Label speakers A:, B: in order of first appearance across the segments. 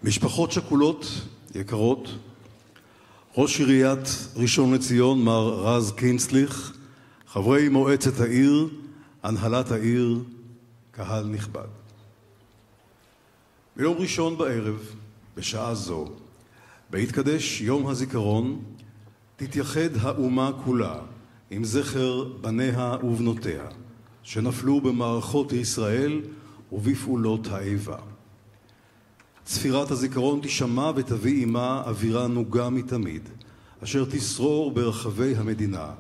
A: משפחות שכולות יקרות, ראש עיריית ראשון לציון מר רז קינסטליך, חברי מועצת העיר, הנהלת העיר, קהל נכבד. ביום ראשון בערב, בשעה זו, בהתקדש יום הזיכרון, תתייחד האומה כולה עם זכר בניה ובנותיה, שנפלו במערכות ישראל ובפעולות האיבה. צפירת הזיכרון תשמע ותביא עמה אווירה נוגה מתמיד, אשר תשרור ברחבי המדינה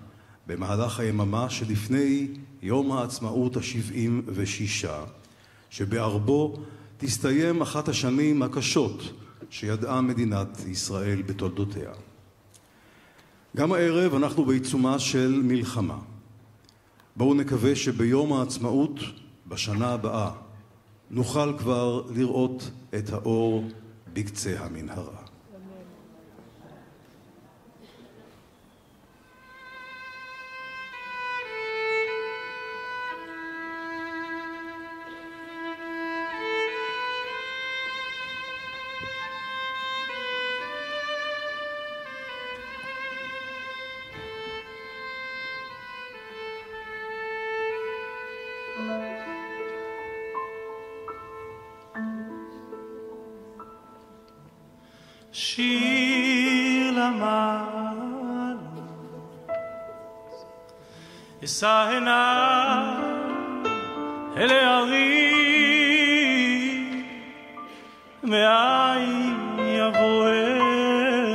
A: במהלך היממה שלפני יום העצמאות ה-76, שבערבו תסתיים אחת השנים הקשות שידעה מדינת ישראל בתולדותיה. גם הערב אנחנו בעיצומה של מלחמה. בואו נקווה שביום העצמאות בשנה הבאה נוכל כבר לראות את האור בקצה המנהרה.
B: שיר למעלות, אשא עיניי אל ההרים, מאין יבוא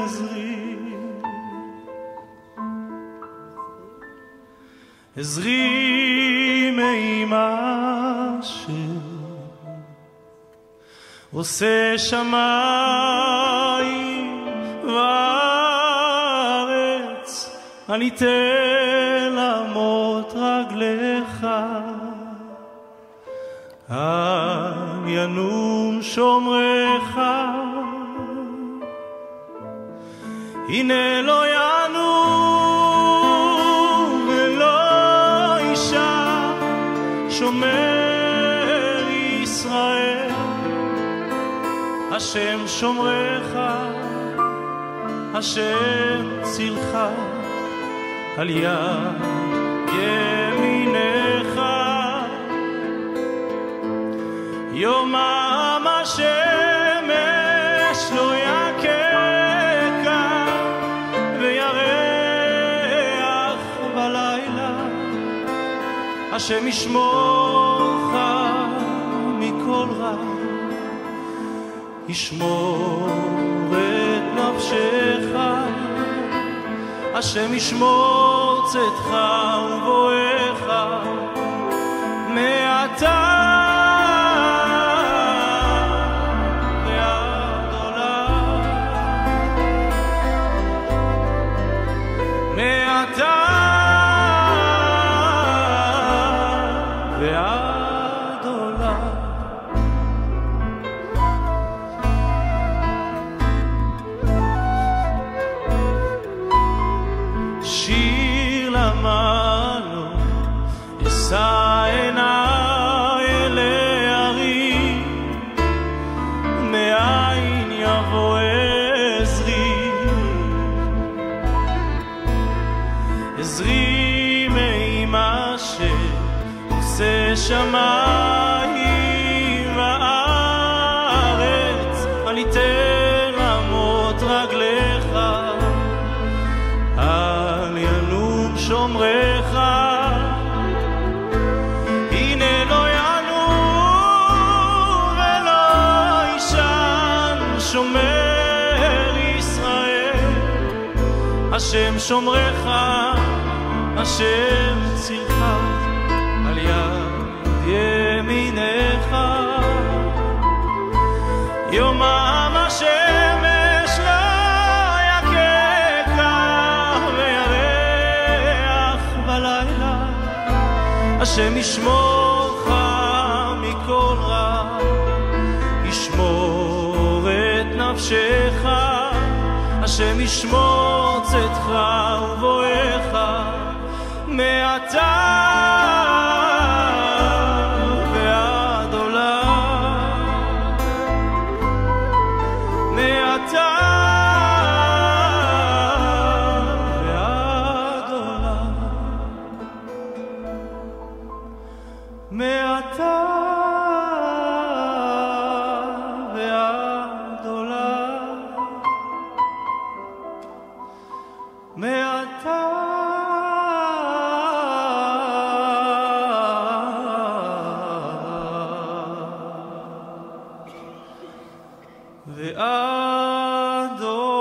B: עזרי, עזרי מאימה עושה שמיים וארץ, אני תן למות רגליך, אל ינום שומרך, הנה לא ינום ולא אישה, שומר ישראל, השם שומרך, השם צילך, על יד ימינך, יומם השמש לא יככה, וירח בלילה, השם ישמורך מכל רע, ישמור את נפשך, השם ישמור צאתך ובואך, מעתה ועד עולם, מעתה ועד עולם. שיר למעלות, אשא עיניי אל ההרים, מאין יבוא עזרי, עזרי מאימה שעושה שמיים וארץ, אל יתן למות רגליך, אל ינום שומרך, הנה לא ינום ולא ישן, שומר ישראל, השם שומרך, השם צילך, על יד ימינך, יומם השמש לא השם ישמורך מכל רע, ישמור את נפשך, השם ישמור צאתך ובואך, מעתה ועד עולם, מעתה ועד עולם, מעתה ועד עולם.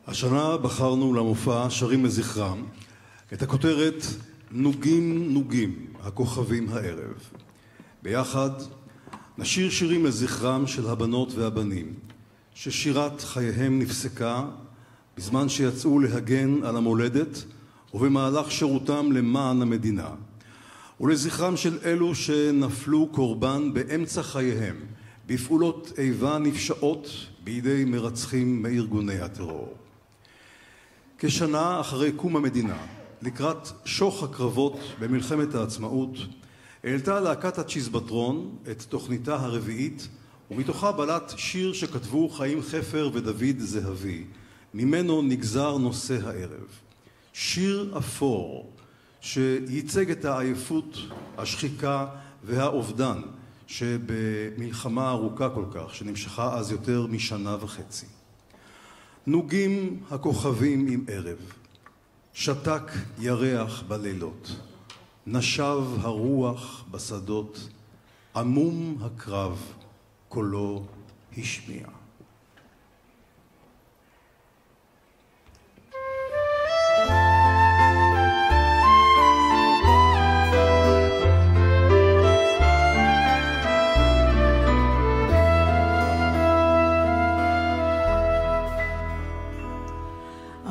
A: השנה בחרנו למופע שרים לזכרם את הכותרת נוגים נוגים הכוכבים הערב. ביחד נשיר שירים לזכרם של הבנות והבנים ששירת חייהם נפסקה בזמן שיצאו להגן על המולדת ובמהלך שירותם למען המדינה, ולזכרם של אלו שנפלו קורבן באמצע חייהם בפעולות איבה נפשעות בידי מרצחים מארגוני הטרור. כשנה אחרי קום המדינה, לקראת שוך הקרבות במלחמת העצמאות, העלתה להקת הצ'יזבטרון את תוכניתה הרביעית, ומתוכה בלט שיר שכתבו חיים חפר ודוד זהבי, ממנו נגזר נושא הערב. שיר אפור שייצג את העייפות, השחיקה והאובדן שבמלחמה ארוכה כל כך, שנמשכה אז יותר משנה וחצי. נוגים הכוכבים עם ערב, שתק ירח בלילות, נשב הרוח בשדות, עמום הקרב קולו השמיע.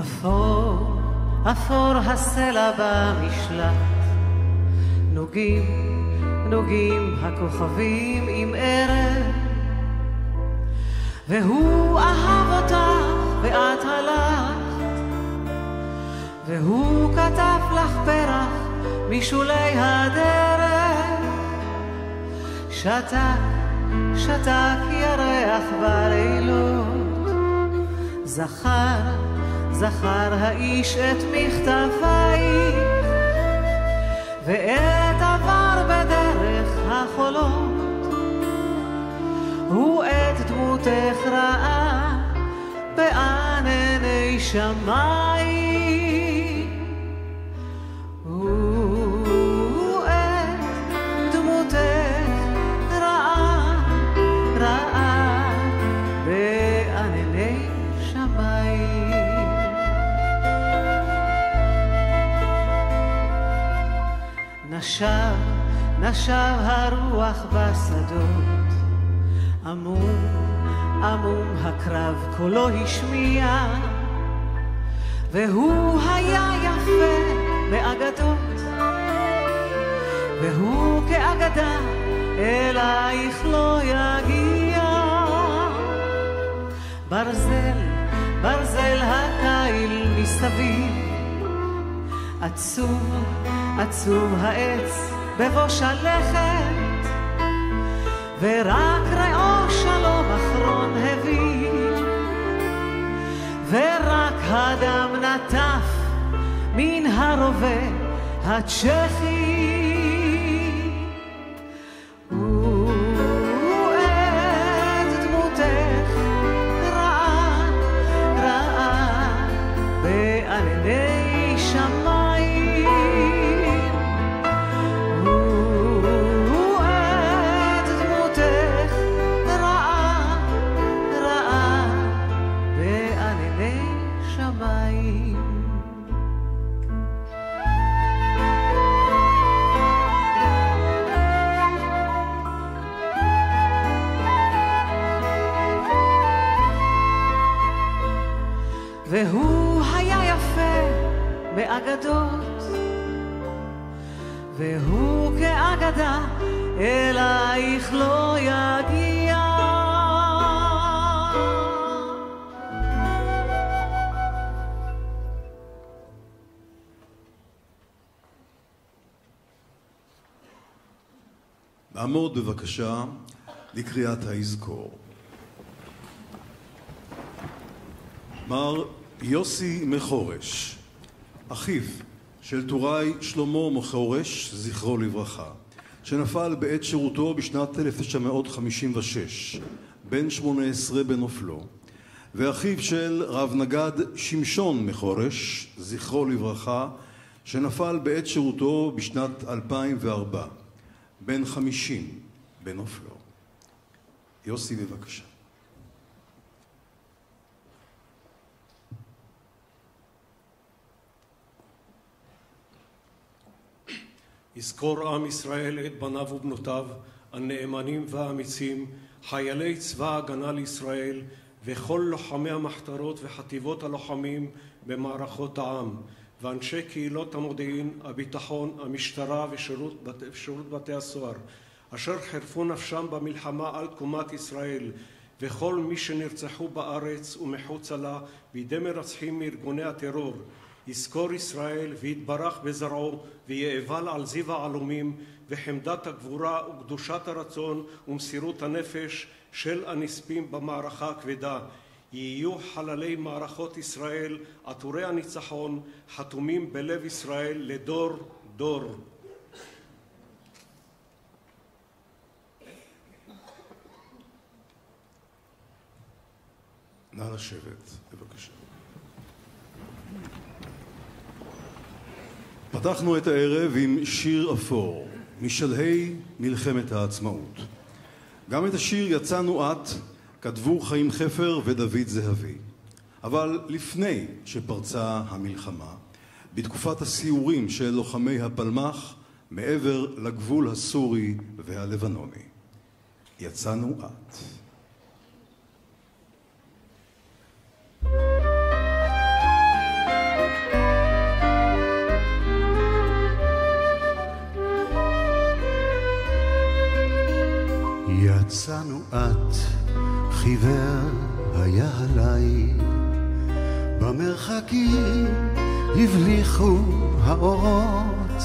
C: אפור, אפור הסלע במשלט, נוגים, נוגים הכוכבים עם ערב, והוא אהב אותך ואת הלכת, והוא כתב לך פרח משולי הדרך, שתק, שתק ירח בלילות, זכר, זכר האיש את מכתבייך ואת עבר בדרך החולות, הוא את דמותך ראה בענני שמיים, הוא את דמותך ראה, ראה בענני שמיים. נשב, נשב הרוח בשדות, עמום, עמום הקרב קולו השמיע, והוא היה יפה באגדות, והוא כאגדה אלייך לא יגיע. ברזל, ברזל התיל מסביב, עצוב, עצוב העץ בבוש הלכת, ורק ראו שלום אחרון הביא, ורק הדם נטף מן הרובה הצ'כי. הוא את דמותך ראה, ראה בענני שמיים, הוא את דמותך ראה, ראה בענני שמיים. והוא היה יפה באגדות, והוא כאגדה אלייך לא יגיע.
A: לעמוד בבקשה לקריאת היזכור. מר יוסי מחורש, אחיו של טוראי שלמה מחורש, זכרו לברכה, שנפל בעת שירותו בשנת 1956, בן 18 בנופלו, ואחיו של רב נגד שמשון מחורש, זכרו לברכה, שנפל בעת שירותו בשנת 2004, בן 50 בנופלו. יוסי, בבקשה.
D: יזכור עם ישראל את בניו ובנותיו, הנאמנים והאמיצים, חיילי צבא ההגנה לישראל וכל לוחמי המחתרות וחטיבות הלוחמים במערכות העם, ואנשי קהילות המודיעין, הביטחון, המשטרה ושירות בתי הסוהר, אשר חירפו נפשם במלחמה על תקומת ישראל, וכל מי שנרצחו בארץ ומחוצה לה בידי מרצחים מארגוני הטרור. יזכור ישראל ויתברך בזרעו ויאבל על זיו העלומים, וחמדת הגבורה וקדושת הרצון ומסירות הנפש של הנספים במערכה הכבדה. יהיו חללי מערכות ישראל עטורי הניצחון, חתומים בלב ישראל לדור דור.
A: נא לשבת, בבקשה. פתחנו את הערב עם שיר אפור, משלהי מלחמת העצמאות. גם את השיר יצאנו את כתבו חיים חפר ודוד זהבי. אבל לפני שפרצה המלחמה, בתקופת הסיורים של לוחמי הפלמ"ח מעבר לגבול הסורי והלבנוני, יצאנו את.
E: יצאנו את, חיוור היה עליי, במרחקים הבליחו האורות,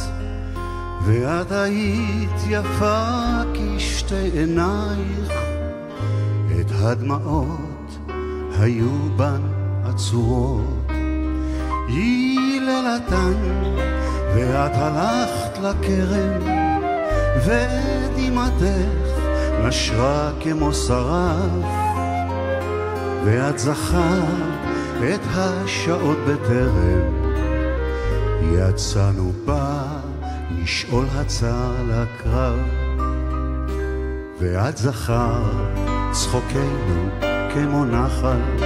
E: ואת היית יפה כשתי עינייך, את הדמעות היו בן עצורות. יללתן ואת הלכת לכרם, ודמעתך נשרה כמו שרף, ואת זכרת את השעות בטרם יצאנו בה לשאול הצער לקרב, ואת זכרת צחוקנו כמו נחל,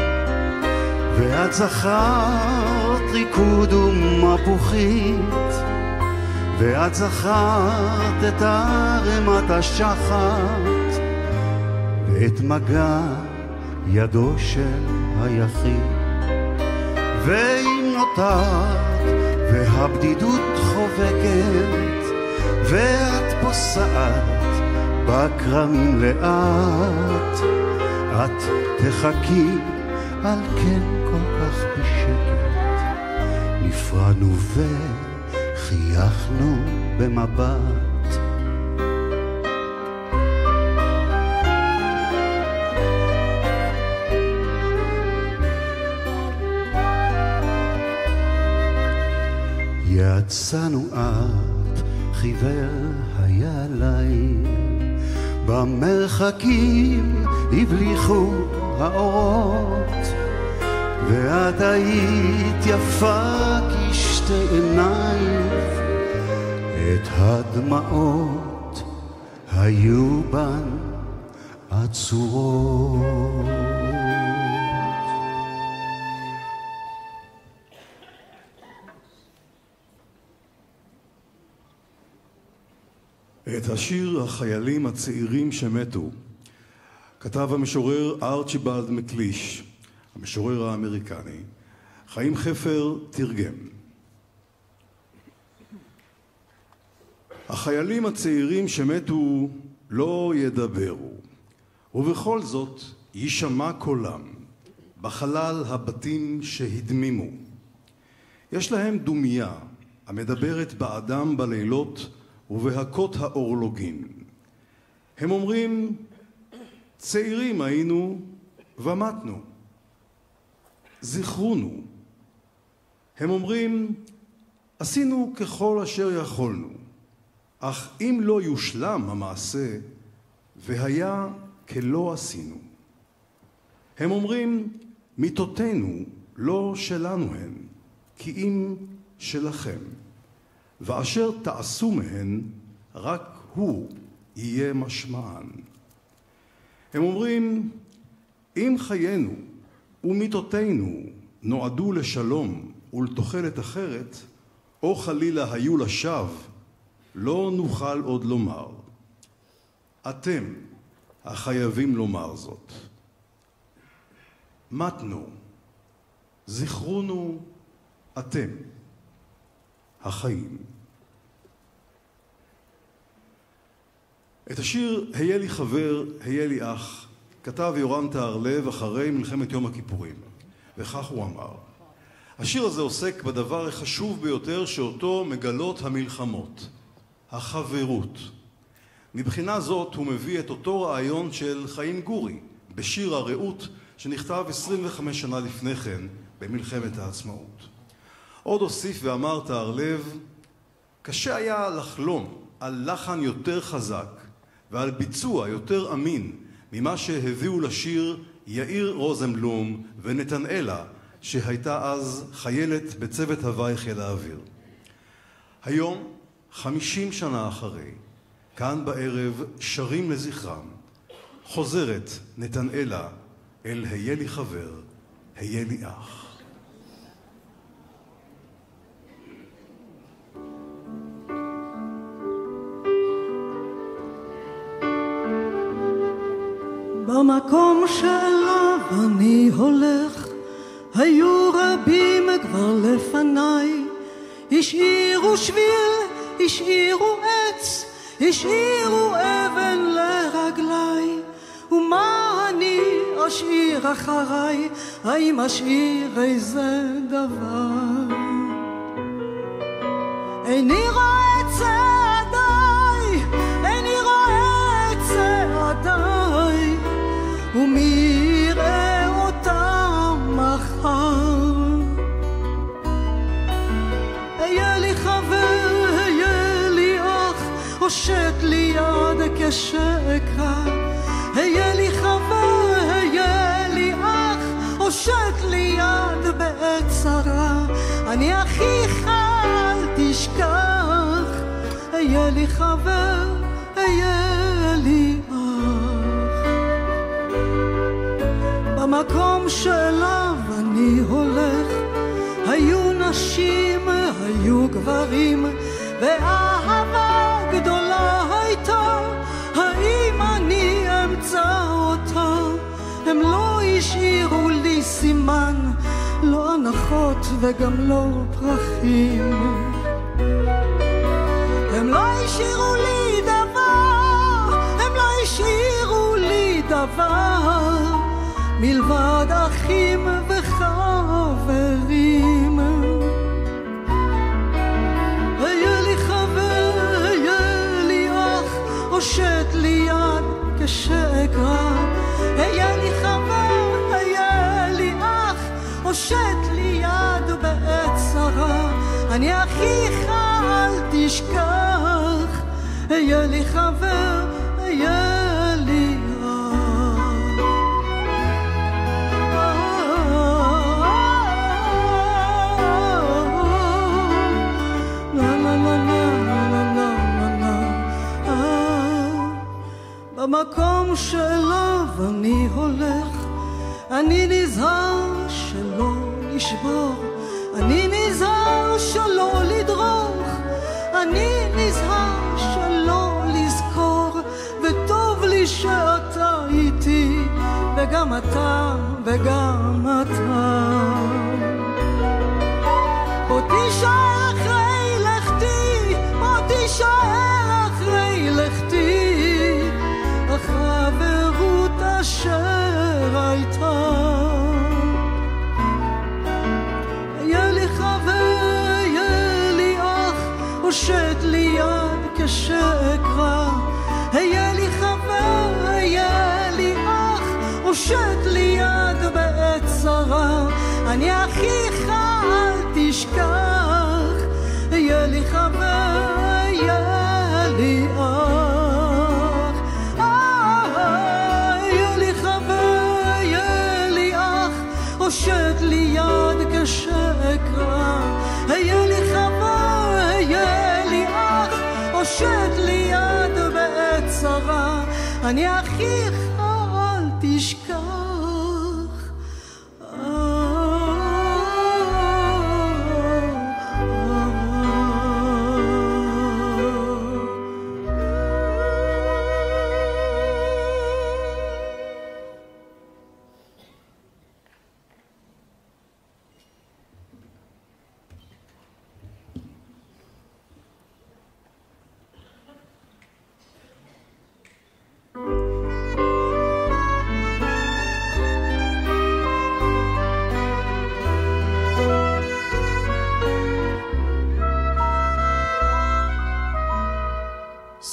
E: ואת זכרת ריקוד ומפוחית, ואת זכרת את ערמת השחת ואת מגע ידו של היחיד. ואם נותרת והבדידות חובקת, ואת פוסעת בכרמים לאט, את תחכי על כן כל כך בשקט. נפרדנו וחייכנו במבט, יצאנו את, חיוור היה עליי, במרחקים הבליחו האורות, ואת היית יפה כשתי עינייך, את הדמעות היו בן עצורות.
A: את השיר החיילים הצעירים שמתו כתב המשורר ארצ'יבלד מקליש, המשורר האמריקני. חיים חפר תרגם. החיילים הצעירים שמתו לא ידברו, ובכל זאת יישמע קולם בחלל הבתים שהדמימו. יש להם דומיה המדברת באדם בלילות ובהקות האורלוגין. הם אומרים, צעירים היינו ומתנו, זכרונו. הם אומרים, עשינו ככל אשר יכולנו, אך אם לא יושלם המעשה, והיה כלא עשינו. הם אומרים, מיתותינו לא שלנו הן, כי אם שלכם, ואשר תעשו מהן, רק הוא יהיה משמען. הם אומרים, אם חיינו ומיתותינו נועדו לשלום ולתוחלת אחרת, או חלילה היו לשווא, לא נוכל עוד לומר. אתם החייבים לומר זאת. מתנו, זכרונו אתם, החיים. את השיר "היה לי חבר, היה לי אח" כתב יורם טהרלב אחרי מלחמת יום הכיפורים, וכך הוא אמר: השיר הזה עוסק בדבר החשוב ביותר שאותו מגלות המלחמות, החברות. מבחינה זאת הוא מביא את אותו רעיון של חיים גורי בשיר הרעות שנכתב 25 שנה לפני כן במלחמת העצמאות. עוד הוסיף ואמר טהרלב, קשה היה לחלום על לחן יותר חזק ועל ביצוע יותר אמין ממה שהביאו לשיר יאיר רוזנבלום ונתנאלה, שהייתה אז חיילת בצוות הוואי חיל האוויר. היום, 50 שנה אחרי, כאן בערב שרים לזכרם, חוזרת נתנאלה אל היה לי חבר, היה לי אח.
F: במקום שאליו אני הולך, היו רבים כבר לפניי, השאירו שביל, השאירו עץ, השאירו אבן לרגליי. ומה אני אשאיר אחריי, האם אשאיר איזה דבר? איני רואה את צעדיי, איני רואה את צעדיי, ומי יראה אותם מחר? היה לי חבר, היה לי אח, הושט לי יד כשאקרא. היה לי חבר, היה לי אח, הושט לי יד בעת צרה. אני אחיך אל תשכח, היה לי חבר, היה לי אח. במקום שאליו אני הולך, היו נשים, היו גברים, ואהבה גדולה הייתה. האם אני אמצא אותה? הם לא השאירו לי סימן, לא הנחות וגם לא פרחים. הם לא השאירו לי דבר, הם לא השאירו לי דבר, מלבד אחים וחברים. היה לי חבר, היה לי אח, הושט לי יד כשאקרא. היה לי חבר, היה לי אח, הושט לי יד בעת צרה. אני אחיך אל תשכח, היה לי חבר, היה לי במקום שאליו אני הולך, אני נזהר שלא לשבור, אני נזהר שלא לדרוך, אני נזהר שלא לזכור, וטוב לי שאתה איתי, וגם אתה וגם אתה. בוא תישאר אחרי לכתי, בוא תישאר אחרי לכתי, החברות אשר הייתה. היה לי חבר, היה לי אח, הושט לי יד כשאקרא. היה לי חבר, היה לי אח, אני אחיך אל תשכח, יהיה לי חבר, יהיה לי אח, יהיה לי חבר, יהיה לי אח, הושט לי יד כשאקרא, יהיה לי חבר, יהיה לי אח, הושט לי יד בעת צרה, אני אחיך אל תשכח.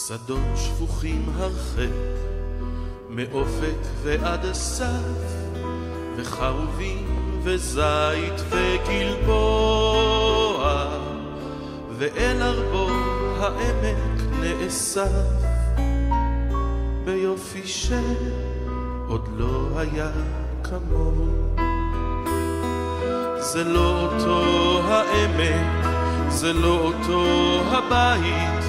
G: שדות שפוכים הרחק מאופק ועד הסף, וחרובים וזית וגלבוע, ואל ארבו העמק נאסף ביופי שעוד לא היה כמוהו. זה לא אותו העמק, זה לא אותו הבית,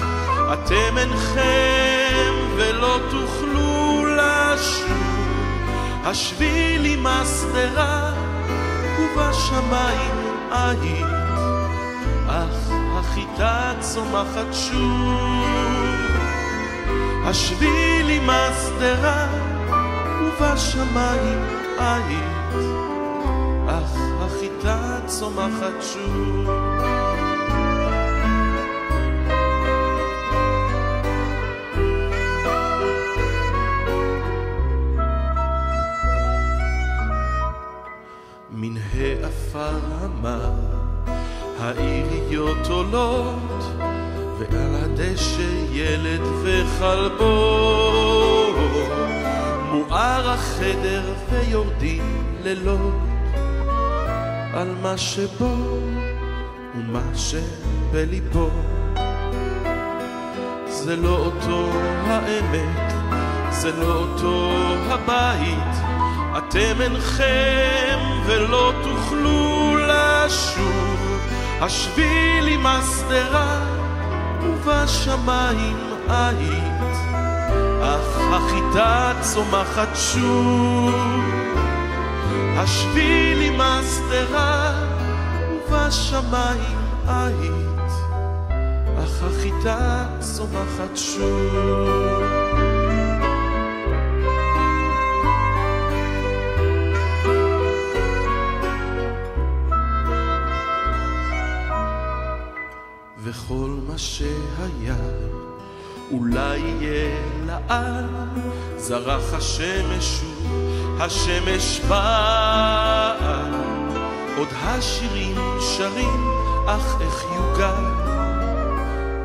G: אתם אינכם ולא תוכלו לשוב. השביל עם הסדרה ובשמיים היית, אך החיטה צומחת שוב. השביל עם הסדרה ובשמיים היית, אך החיטה צומחת שוב. מן העפר המר העיריות עולות, ועל הדשא ילד וחלבו, מואר החדר ויורדים לילות על מה שבו ומה שבליבו. זה לא אותו העמק, זה לא אותו הבית, אתם אינכם ולא תוכלו לשוב. השביל עם הסדרה ובשמיים היית, אך החיטה צומחת שוב. השביל עם הסדרה ובשמיים היית, אך החיטה צומחת שוב. וכל מה שהיה אולי יהיה לעד, זרח השמש השמש באה, עוד השירים שרים, אך איך יוגל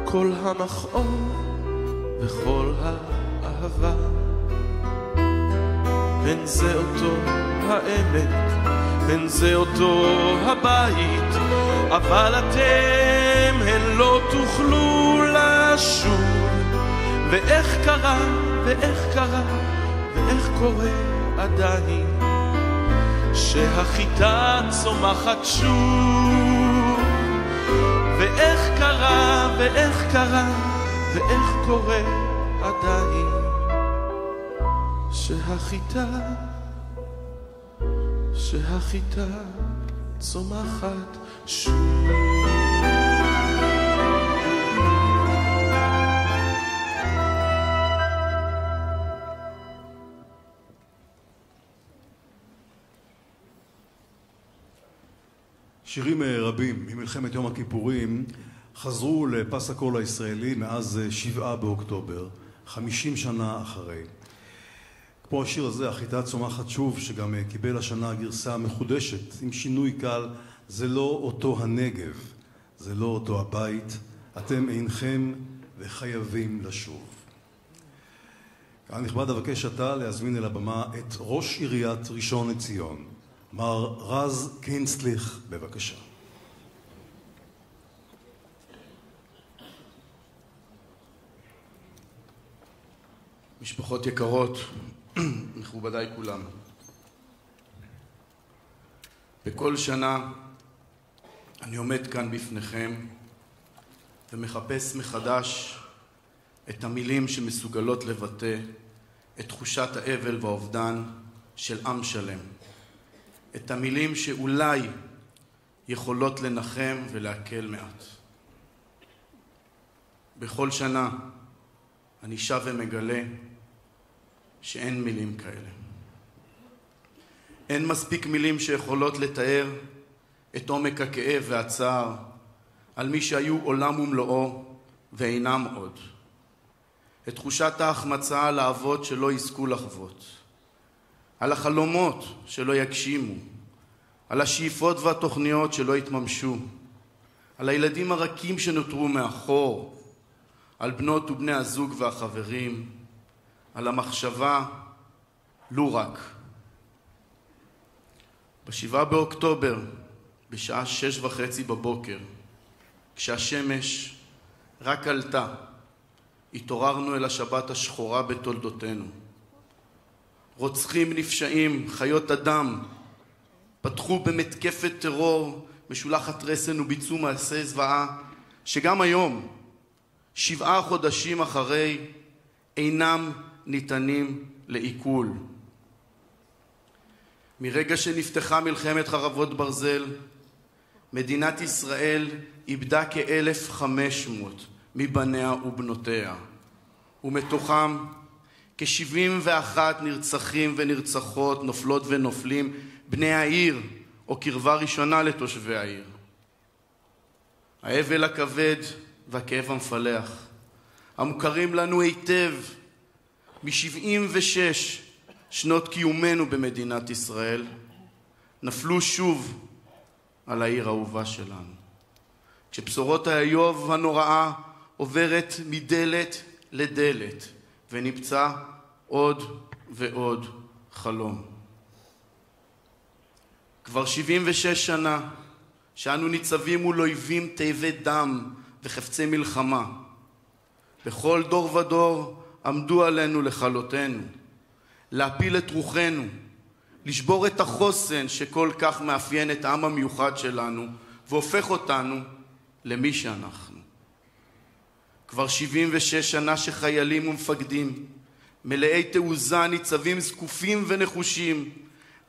G: כל המכאוב וכל האהבה. אין זה אותו העמק, אין זה אותו הבית, אבל אתם הן לא תוכלו לשוב. ואיך קרה, ואיך קרה, ואיך קורה עדיין שהחיטה צומחת שוב. ואיך קרה, ואיך קרה, ואיך קורה עדיין שהחיטה צומחת שוב.
A: שירים רבים ממלחמת יום הכיפורים חזרו לפס הקול הישראלי מאז 7 באוקטובר, 50 שנה אחרי. כמו השיר הזה, החיטה צומחת שוב, שגם קיבל השנה גרסה מחודשת עם שינוי קל. זה לא אותו הנגב, זה לא אותו הבית, אתם אינכם וחייבים לשוב. כאן נכבד, אבקש עתה להזמין אל הבמה את ראש עיריית ראשון לציון, מר רז קינסטליך, בבקשה.
H: משפחות יקרות, מכובדיי כולם. בכל שנה אני עומד כאן בפניכם ומחפש מחדש את המילים שמסוגלות לבטא את תחושת האבל והאובדן של עם שלם. את המילים שאולי יכולות לנחם ולהקל מעט. בכל שנה אני שב ומגלה שאין מילים כאלה. אין מספיק מילים שיכולות לתאר את עומק הכאב והצער על מי שהיו עולם ומלואו ואינם עוד. את תחושת ההחמצה על האבות שלא יזכו לחוות, על החלומות שלא יגשימו, על השאיפות והתוכניות שלא יתממשו, על הילדים הרכים שנותרו מאחור, על בנות ובני הזוג והחברים, על המחשבה, לו רק. ב7 באוקטובר, בשעה 6:30 בבוקר, כשהשמש רק עלתה, התעוררנו אל השבת השחורה בתולדותינו. רוצחים נפשעים, חיות אדם, פתחו במתקפת טרור משולחת רסן וביצעו מעשי זוועה שגם היום, 7 חודשים אחרי, אינם ניתנים לעיכול. מרגע שנפתחה מלחמת חרבות ברזל, מדינת ישראל איבדה כ-1,500 מבניה ובנותיה, ומתוכם כ-71 נרצחים ונרצחות, נופלות ונופלים, בני העיר או קרבה ראשונה לתושבי העיר. האבל הכבד והכאב המפלח, המוכרים לנו היטב מ-76 שנות קיומנו במדינת ישראל, נפלו שוב על העיר האהובה שלנו. כשבשורות האיוב הנוראה עוברת מדלת לדלת ונמצא עוד ועוד חלום. כבר 76 שנה שאנו ניצבים מול אויבים תאבי דם וחפצי מלחמה. בכל דור ודור עמדו עלינו לכלותנו, להפיל את רוחנו, לשבור את החוסן שכל כך מאפיין את העם המיוחד שלנו והופך אותנו למי שאנחנו. כבר 76 שנה שחיילים ומפקדים מלאי תעוזה, ניצבים זקופים ונחושים,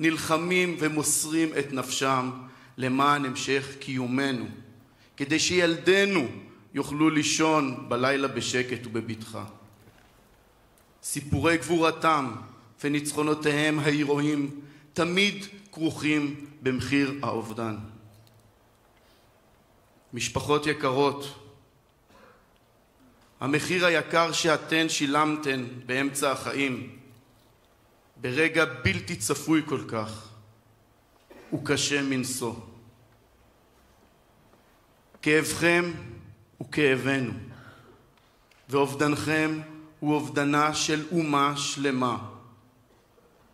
H: נלחמים ומוסרים את נפשם למען המשך קיומנו, כדי שילדינו יוכלו לישון בלילה בשקט ובבטחה. סיפורי גבורתם וניצחונותיהם ההירואיים תמיד כרוכים במחיר האובדן. משפחות יקרות, המחיר היקר שאתן שילמתן באמצע החיים, ברגע בלתי צפוי כל כך, הוא קשה מנשוא. כאבכם הוא כאבנו, ואובדנכם הוא אובדנה של אומה שלמה.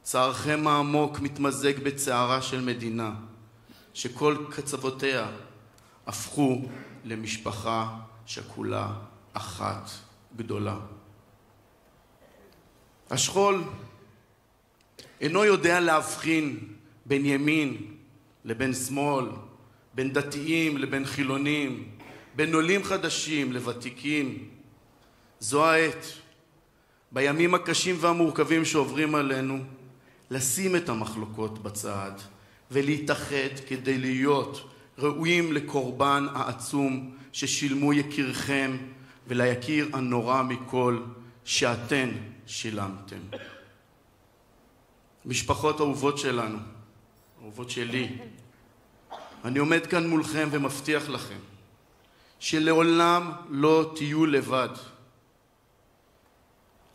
H: צערכם העמוק מתמזג בצערה של מדינה, שכל קצוותיה הפכו למשפחה שכולה אחת גדולה. השכול אינו יודע להבחין בין ימין לבין שמאל, בין דתיים לבין חילונים, בין עולים חדשים לוותיקים. זו העת, בימים הקשים והמורכבים שעוברים עלינו, לשים את המחלוקות בצד ולהתאחד כדי להיות ראויים לקורבן העצום ששילמו יקירכם וליקיר הנורא מכל שאתן שילמתם. משפחות אהובות שלנו, אהובות שלי, אני עומד כאן מולכם ומבטיח לכם שלעולם לא תהיו לבד.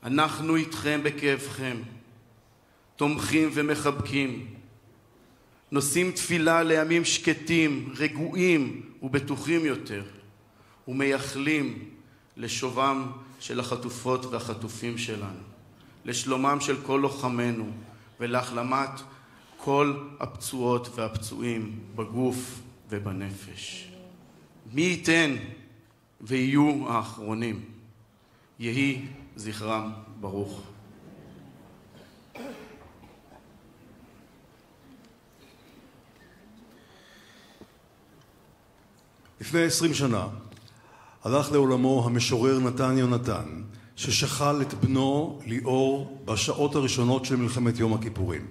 H: אנחנו איתכם בכאבכם, תומכים ומחבקים, נושאים תפילה לימים שקטים, רגועים ובטוחים יותר, ומייחלים לשובם של החטופות והחטופים שלנו, לשלומם של כל לוחמינו ולהחלמת כל הפצועות והפצועים בגוף ובנפש. מי ייתן ויהיו האחרונים. יהי זכרם ברוך.
A: לפני 20 שנה הלך לעולמו המשורר נתן יונתן, ששכל את בנו ליאור בשעות הראשונות של מלחמת יום הכיפורים,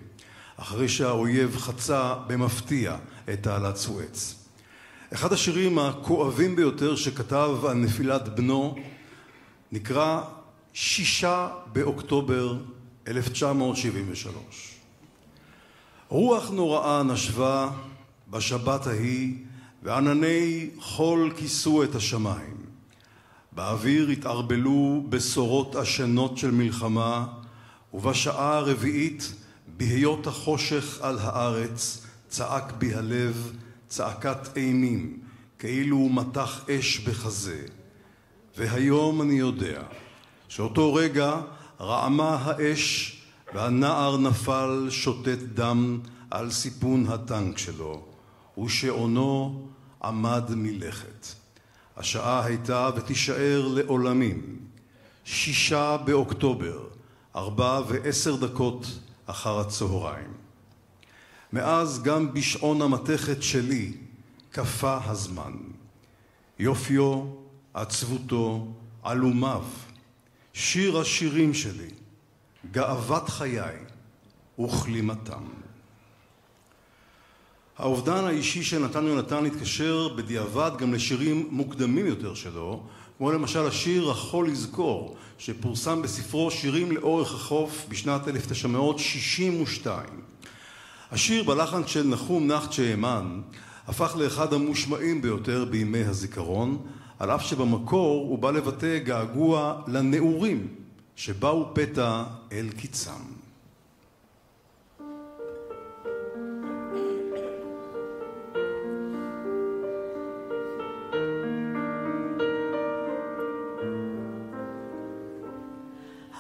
A: אחרי שהאויב חצה במפתיע את תעלת סואץ. אחד השירים הכואבים ביותר שכתב על נפילת בנו נקרא 6 באוקטובר 1973. רוח נוראה נשבה בשבת ההיא, וענני חול כיסו את השמיים. באוויר התערבלו בשורות עשנות של מלחמה, ובשעה הרביעית בהיות החושך על הארץ צעק בי הלב צעקת אימים, כאילו מתח אש בחזה. והיום אני יודע שאותו רגע רעמה האש והנער נפל שוטט דם על סיפון הטנק שלו, ושעונו עמד מלכת. השעה הייתה ותישאר לעולמים 6 באוקטובר 4:10 אחר הצהריים. מאז גם בשעון המתכת שלי קפה הזמן. יופיו, עצבותו, עלומיו, שיר השירים שלי, גאוות חיי וכלימתם. האובדן האישי של נתן יונתן התקשר בדיעבד גם לשירים מוקדמים יותר שלו, כמו למשל השיר "החול יזכור", שפורסם בספרו שירים לאורך החוף בשנת 1962. השיר בלחן של נחום נחצ'ה-המן הפך לאחד המושמעים ביותר בימי הזיכרון, על אף שבמקור הוא בא לבטא געגוע לנעורים שבאו פתע אל קיצם.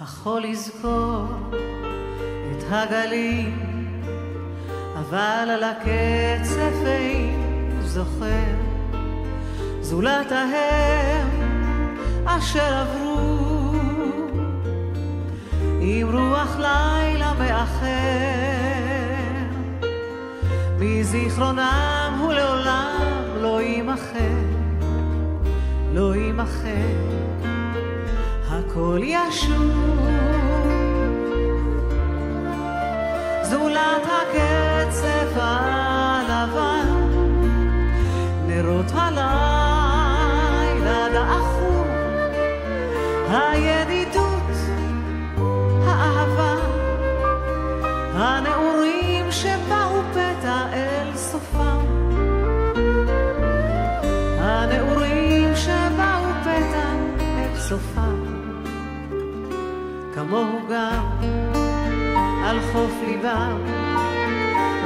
C: החול יזכור את הגלים, אבל על הקצף אין זוכר, זולת ההם אשר עברו עם רוח לילה מאחר. מזיכרונם הוא לעולם לא יימחר, לא יימחר. הכל ישוב זולת הקצף הלבן, נרות הלילה דעכו, הידידות, האהבה, הנעורים שבאו פתע אל סופם, הנעורים שבאו פתע אל סופם. כמוהו גם על חוף ליבם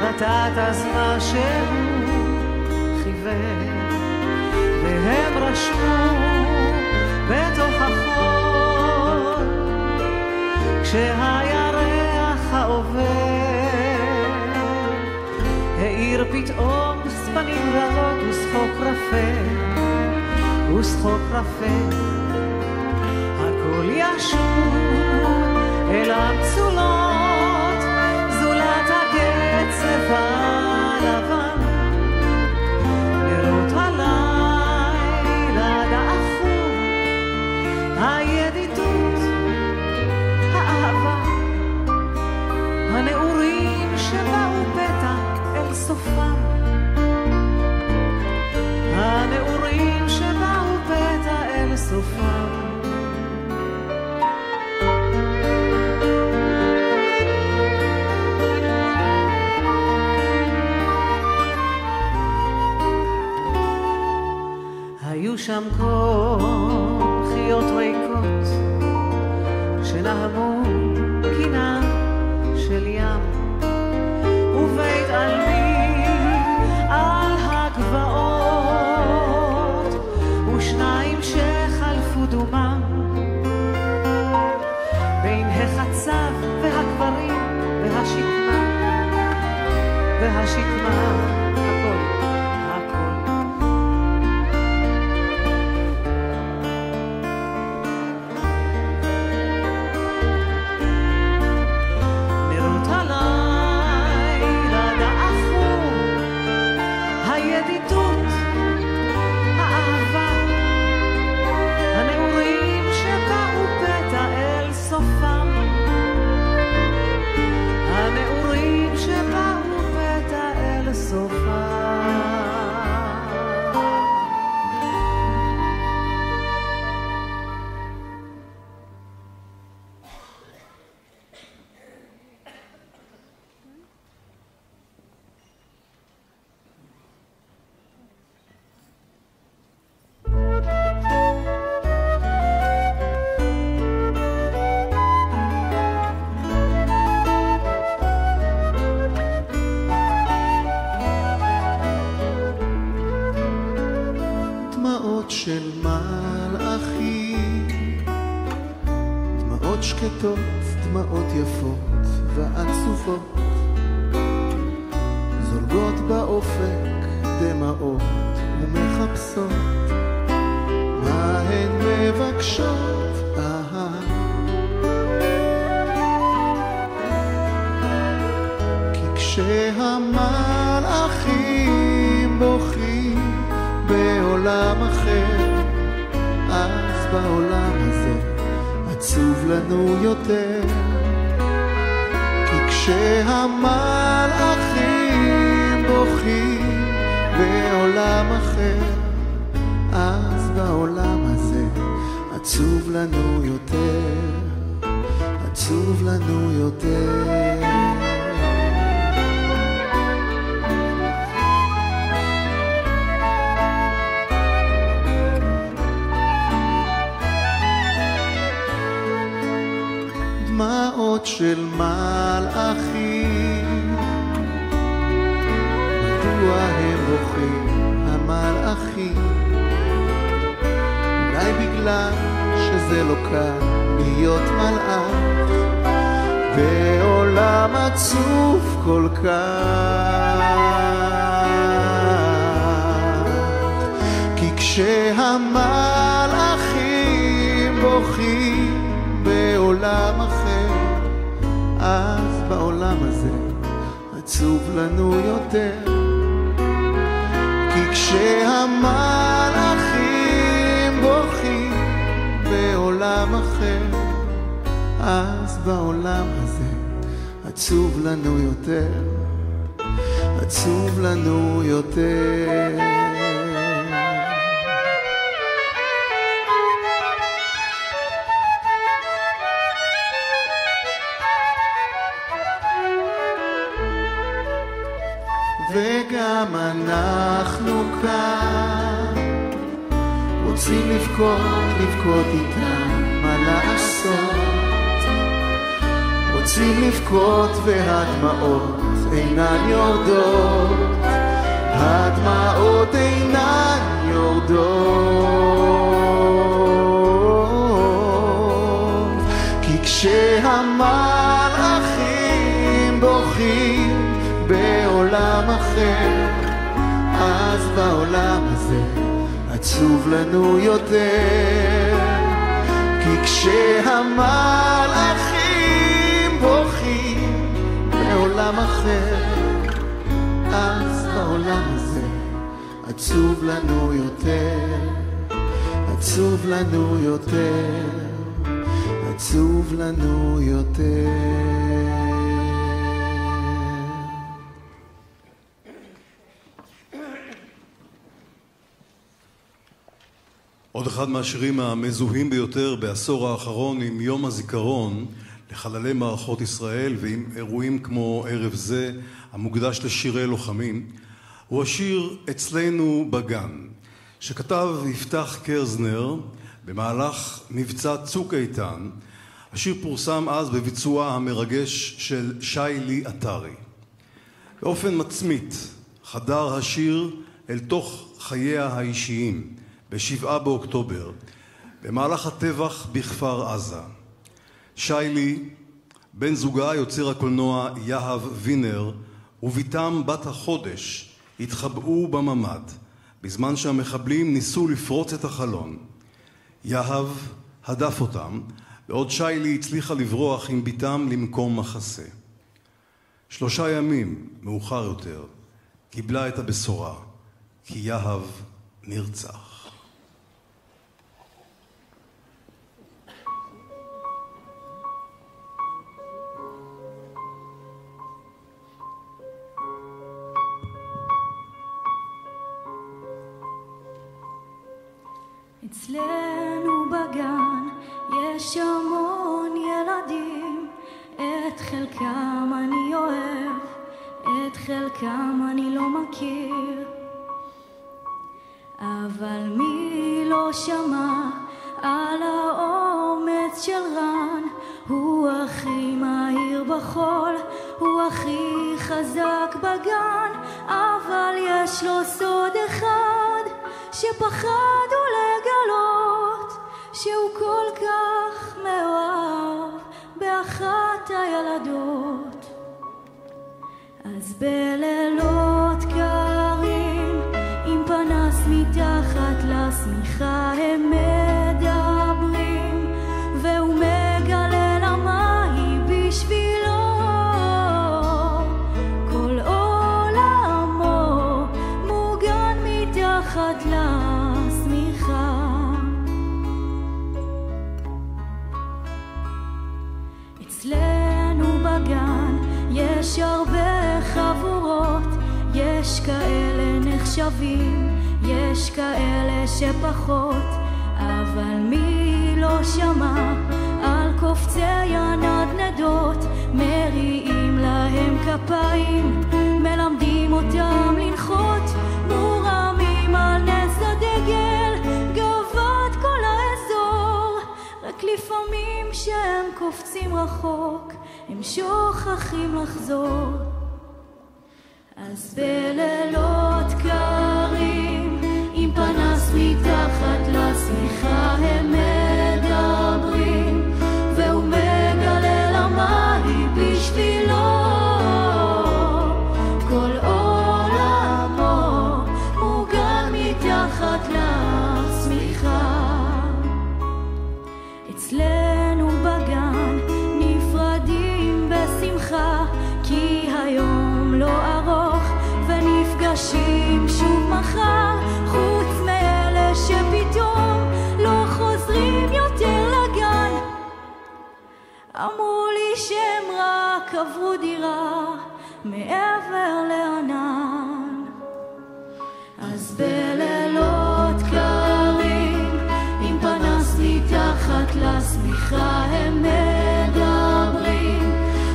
C: רטט אז מה שהוא חיוור, והם רשמו בתוך החול כשהירח העובר העיר פתאום צפנים רבות ושחוק רפה, ושחוק רפה. הכל ישוב אל המצולות זולת הקצף הלבן, נרות הלילה דעכו, הידידות, האהבה, הנעורים שבאו פתע אל סופם, הנעורים שבאו פתע אל סופם. היו שם כוחיות ריקות שנהמו קינה של ים, ובית עלמין על הגבעות, ושניים שחלפו דומם בין החצב והקברים והשקמה. והשקמה, הכל, הכל. נרות הלילה דעכו, הידידות, האהבה, הנעורים שבאו פתע אל סופם, הנעורים שבאו פתע אל סופם.
E: דמעות של מלאכים, דמעות שקטות, דמעות יפות ועצובות, זולגות באופק דמעות ומחפשות, מה הן מבקשות? כי כשהמלאכים בוכים בעולם אחר, אז בעולם הזה עצוב לנו יותר. כי כשהמלאכים בוכים בעולם אחר, אז בעולם הזה עצוב לנו יותר, עצוב לנו יותר. דמעות של מלאכים, מדוע הם בוכים המלאכים? אולי בגלל שזה לא קל להיות מלאך בעולם עצוב כל כך. כי כשהמלאכים בוכים בעולם אחר, אז בעולם הזה עצוב לנו יותר. כי כשהמלאכים בוכים בעולם אחר, אז בעולם הזה עצוב לנו יותר, עצוב לנו יותר. וגם אנחנו כאן רוצים לבכות איתם, מה לעשות? רוצים לבכות והדמעות אינן יורדות, הדמעות אינן יורדות. כי כשהמלאכים בוכים בעולם אחר, אז בעולם הזה עצוב לנו יותר. כי כשהמלאכים בוכים בעולם אחר, אז בעולם הזה עצוב לנו יותר, עצוב לנו יותר, עצוב לנו יותר.
A: עוד אחד מהשירים המזוהים ביותר בעשור האחרון עם יום הזיכרון לחללי מערכות ישראל ועם אירועים כמו ערב זה המוקדש לשירי לוחמים, הוא השיר אצלנו בגן, שכתב יפתח קרזנר במהלך מבצע צוק איתן. השיר פורסם אז בביצועה המרגש של שיילי עטרי. באופן מצמית חדר השיר אל תוך חייה האישיים ב7 באוקטובר, במהלך הטבח בכפר עזה. שיילי, בן זוגה יוצר הקולנוע יהב וינר, וביתם בת החודש התחבאו בממד, בזמן שהמחבלים ניסו לפרוץ את החלון. יהב הדף אותם, ועוד שיילי הצליחה לברוח עם ביתם למקום מחסה. 3 ימים מאוחר יותר קיבלה את הבשורה, כי יהב נרצח.
I: אצלנו בגן יש המון ילדים, את חלקם אני אוהב, את חלקם אני לא מכיר, אבל מי לא שמע על האומץ של רן? הוא הכי מהיר בחול, הוא הכי חזק בגן, אבל יש לו סוד אחד שפחד הוא לגלות, שהוא כל כך מאוהב באחת הילדות. אז בלילות קרים עם פנס מתחת לשמיכה הם מדברים, והוא מגלה למה היא בשבילו כל עולמו מוגן מתחת לשמיכה. אצלנו בגן יש הרבה חבורות, יש כאלה נחשבים, יש כאלה שפחות, אבל מי לא שמע על קופצי הנדנדות? מריעים להם כפיים, מלמדים אותם לנחות, מורמים על נס הדגל, גאוות כל האזור. רק לפעמים שהם קופצים רחוק הם שוכחים לחזור. אז בלילות קרים עם פנס מתחת לשמיכה הם מדברים, והוא מגלה למה היא בשבילו כל עולמו מוגן מתחת לשמיכה. אצלנו בגן נפרדים בשמחה, כי היום לא ארוך ונפגשים שוב מחר, חוץ מאלה שפתאום לא חוזרים יותר לגן. אמרו לי שהם רק עברו דירה מעבר לענן. אז בלילות קרים עם פנס מתחת לשמיכה הם מדברים,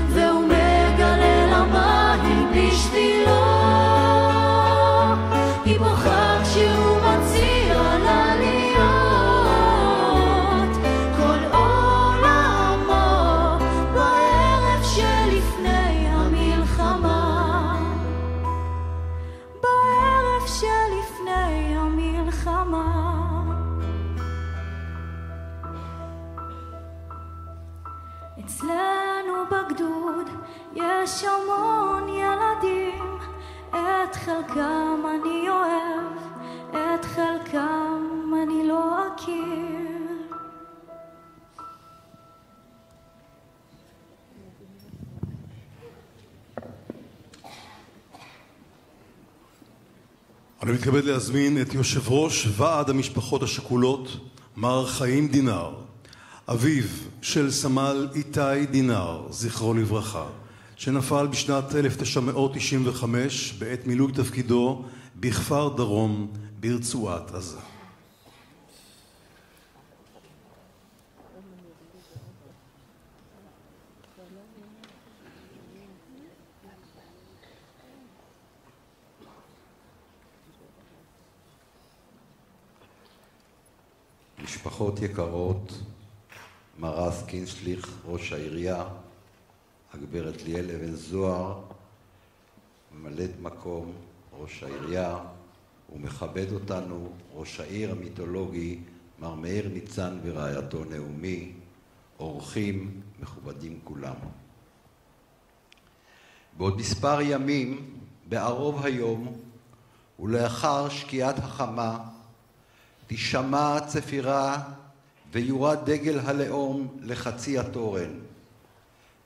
I: והוא מגלה למה היא בשבילו היא בוכה כשהוא מצהיר על עליות כל עולמו בערב שלפני המלחמה, בערב שלפני המלחמה. אצלנו בגדוד יש המון ילדים, את חלקם אני אוהב, את חלקם אני לא אכיר.
A: אני מתכבד להזמין את יושב ראש ועד המשפחות השכולות, מר חיים דינר, אביו של סמל איתי דינר, זכרו לברכה, שנפל בשנת 1995 בעת מילוי תפקידו בכפר דרום ברצועת עזה.
J: משפחות יקרות, מר רז קינשליך, ראש העירייה, הגברת ליאל אבן זוהר, ממלאת מקום ראש העירייה, ומכבד אותנו ראש העיר המיתולוגי, מר מאיר ניצן ורעייתו נעמי, אורחים מכובדים כולם. בעוד מספר ימים, בערוב היום, ולאחר שקיעת החמה, תשמע צפירה ויורד דגל הלאום לחצי התורן.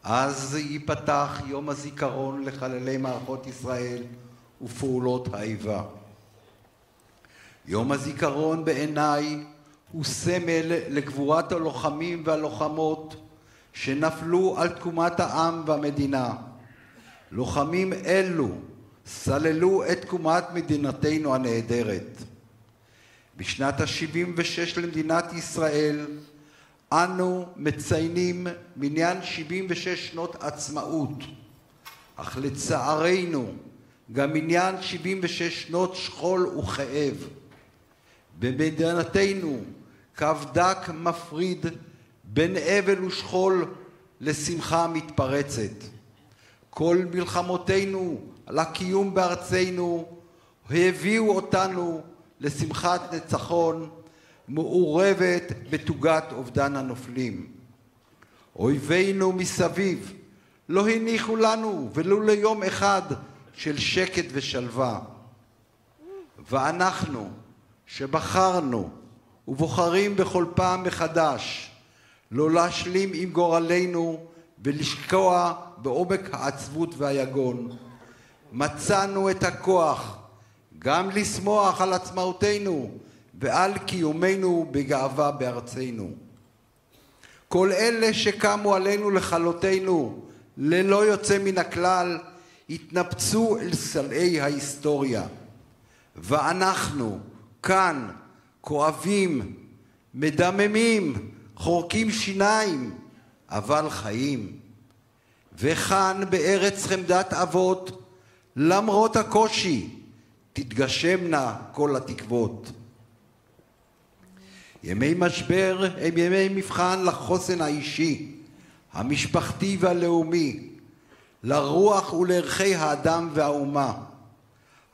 J: אז ייפתח יום הזיכרון לחללי מערכות ישראל ופעולות האיבה. יום הזיכרון בעיניי הוא סמל לגבורת הלוחמים והלוחמות שנפלו על תקומת העם והמדינה. לוחמים אלו סללו את תקומת מדינתנו הנהדרת. בשנת ה-76 למדינת ישראל אנו מציינים מניין 76 שנות עצמאות, אך לצערנו גם מניין 76 שנות שכול וכאב. במדינתנו קו דק מפריד בין אבל ושכול לשמחה מתפרצת. כל מלחמותינו על הקיום בארצנו הביאו אותנו לשמחת ניצחון מעורבת בתוגת אובדן הנופלים. אויבינו מסביב לא הניחו לנו ולו ליום אחד של שקט ושלווה. ואנחנו שבחרנו ובוחרים בכל פעם מחדש לא להשלים עם גורלנו ולשקוע בעומק העצבות והיגון, מצאנו את הכוח גם לשמוח על עצמאותנו ועל קיומנו בגאווה בארצנו. כל אלה שקמו עלינו לכלותנו ללא יוצא מן הכלל התנפצו אל סלעי ההיסטוריה, ואנחנו כאן כואבים, מדממים, חורקים שיניים, אבל חיים. וכאן בארץ חמדת אבות, למרות הקושי, תתגשמנה כל התקוות. ימי משבר הם ימי מבחן לחוסן האישי, המשפחתי והלאומי, לרוח ולערכי האדם והאומה.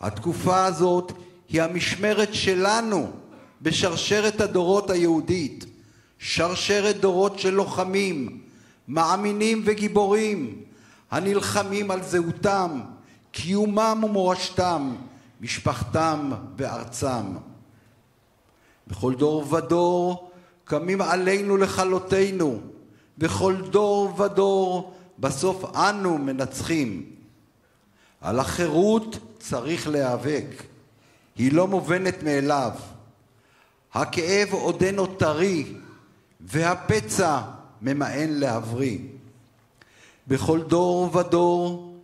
J: התקופה הזאת היא המשמרת שלנו בשרשרת הדורות היהודית, שרשרת דורות של לוחמים, מאמינים וגיבורים, הנלחמים על זהותם, קיומם ומורשתם, משפחתם וארצם. בכל דור ודור קמים עלינו לכלותנו, בכל דור ודור בסוף אנו מנצחים. על החירות צריך להיאבק, היא לא מובנת מאליו. הכאב עודנו טרי והפצע ממאן להבריא. בכל דור ודור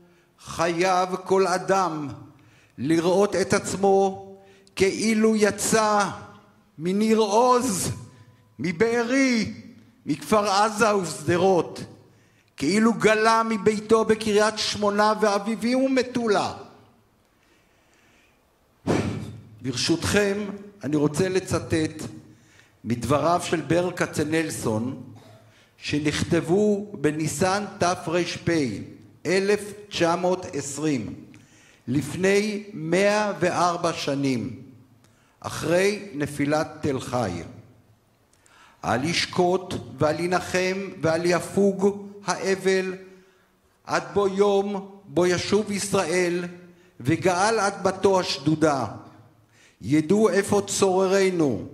J: חייב כל אדם לראות את עצמו כאילו יצא מניר עוז, מבארי, מכפר עזה ושדרות, כאילו גלה מביתו בקריית שמונה ואביבים ומטולה. ברשותכם אני רוצה לצטט מדבריו של ברל כצנלסון שנכתבו בניסן תר"פ 1920, לפני 104 שנים, אחרי נפילת תל חי. על ישקוט ועל ינחם ועל יפוג האבל עד בו יום בו ישוב ישראל וגאל אדמתו השדודה. ידעו איפה צוררינו,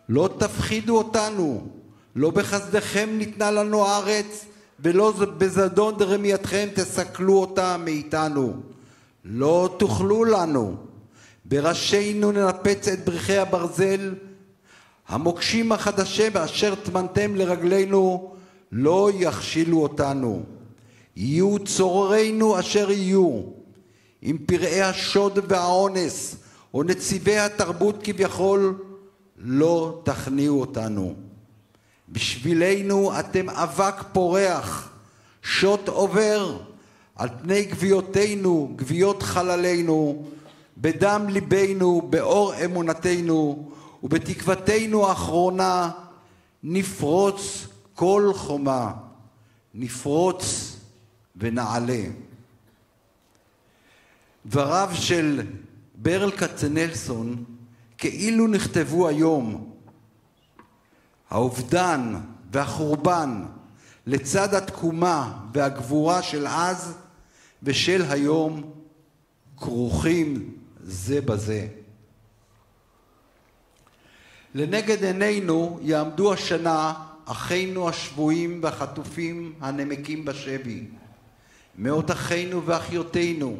J: לא תפחידו אותנו, לא בחסדכם ניתנה לנו הארץ ולא בזדון דרמייתכם תסכלו אותה מאיתנו. לא תוכלו לנו, בראשינו ננפץ את ברכי הברזל, המוקשים החדשים אשר תמנתם לרגלינו לא יכשילו אותנו. יהיו צוררינו אשר יהיו, עם פרעי השוד והאונס או נציבי התרבות כביכול, לא תכניעו אותנו. בשבילנו אתם אבק פורח, שוט עובר, על פני גוויותינו, גוויות חללינו, בדם ליבנו, באור אמונתנו, ובתקוותנו האחרונה נפרוץ כל חומה, נפרוץ ונעלה. דבריו של ברל כצנלסון כאילו נכתבו היום. האובדן והחורבן לצד התקומה והגבורה של אז ושל היום כרוכים זה בזה. לנגד עינינו יעמדו השנה אחינו השבויים והחטופים הנמקים בשבי, מאות אחינו ואחיותינו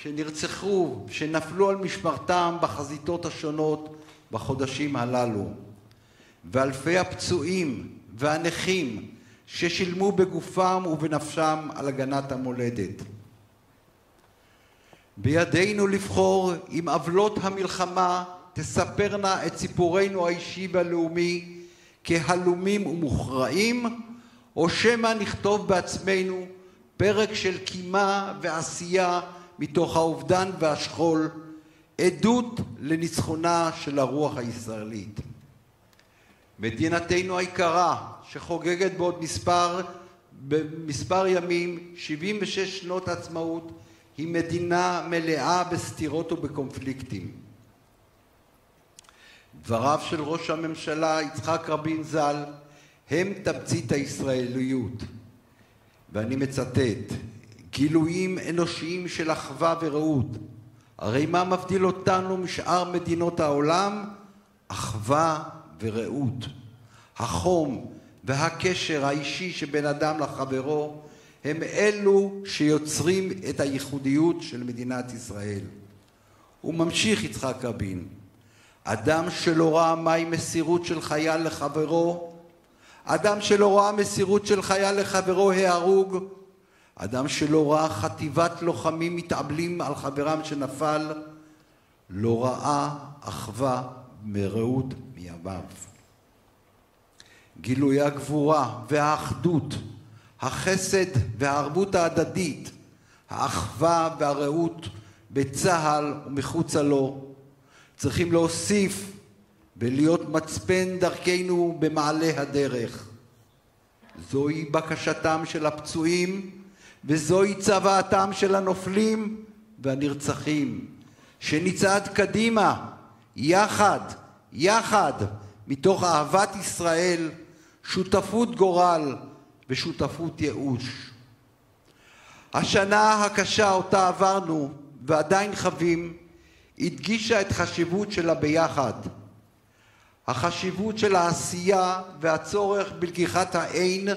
J: שנרצחו, שנפלו על משמרתם בחזיתות השונות בחודשים הללו, ואלפי הפצועים והנכים ששילמו בגופם ובנפשם על הגנת המולדת. בידינו לבחור אם עוולות המלחמה תספרנה את סיפורנו האישי והלאומי כהלומים ומוכרעים, או שמא נכתוב בעצמנו פרק של קימה ועשייה מתוך האובדן והשכול, עדות לניצחונה של הרוח הישראלית. מדינתנו היקרה, שחוגגת בעוד מספר ימים 76 שנות עצמאות, היא מדינה מלאה בסתירות ובקונפליקטים. דבריו של ראש הממשלה יצחק רבין ז"ל הם תמצית הישראליות, ואני מצטט: גילויים אנושיים של אחווה ורעות. הרי מה מבדיל אותנו משאר מדינות העולם? אחווה ורעות. החום והקשר האישי שבין אדם לחברו הם אלו שיוצרים את הייחודיות של מדינת ישראל. הוא ממשיך יצחק רבין: אדם שלא ראה מהי מסירות של חייל לחברו, אדם שלא ראה מסירות של חייל לחברו ההרוג, אדם שלא ראה חטיבת לוחמים מתאבלים על חברם שנפל, לא ראה אחווה מרעות מימיו. גילויי הגבורה והאחדות, החסד והערבות ההדדית, האחווה והרעות בצה"ל ומחוצה לו, צריכים להוסיף ולהיות מצפן דרכנו במעלה הדרך. זוהי בקשתם של הפצועים, וזוהי צוואתם של הנופלים והנרצחים, שנצעד קדימה, יחד, מתוך אהבת ישראל, שותפות גורל ושותפות ייאוש. השנה הקשה אותה עברנו ועדיין חווים, הדגישה את חשיבות של הביחד, החשיבות של העשייה והצורך בלקיחת העין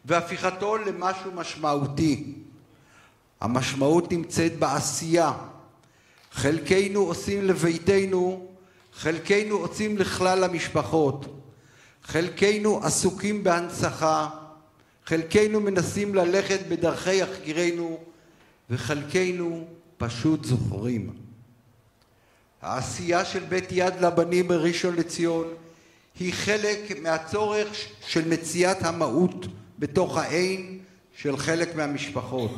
J: והפיכתו למשהו משמעותי. המשמעות נמצאת בעשייה. חלקנו עושים לביתנו, חלקנו עושים לכלל המשפחות, חלקנו עסוקים בהנצחה, חלקנו מנסים ללכת בדרכי יקירינו, וחלקנו פשוט זוכרים. העשייה של בית יד לבנים בראשון לציון היא חלק מהצורך של מציאת המהות בתוך העין של חלק מהמשפחות.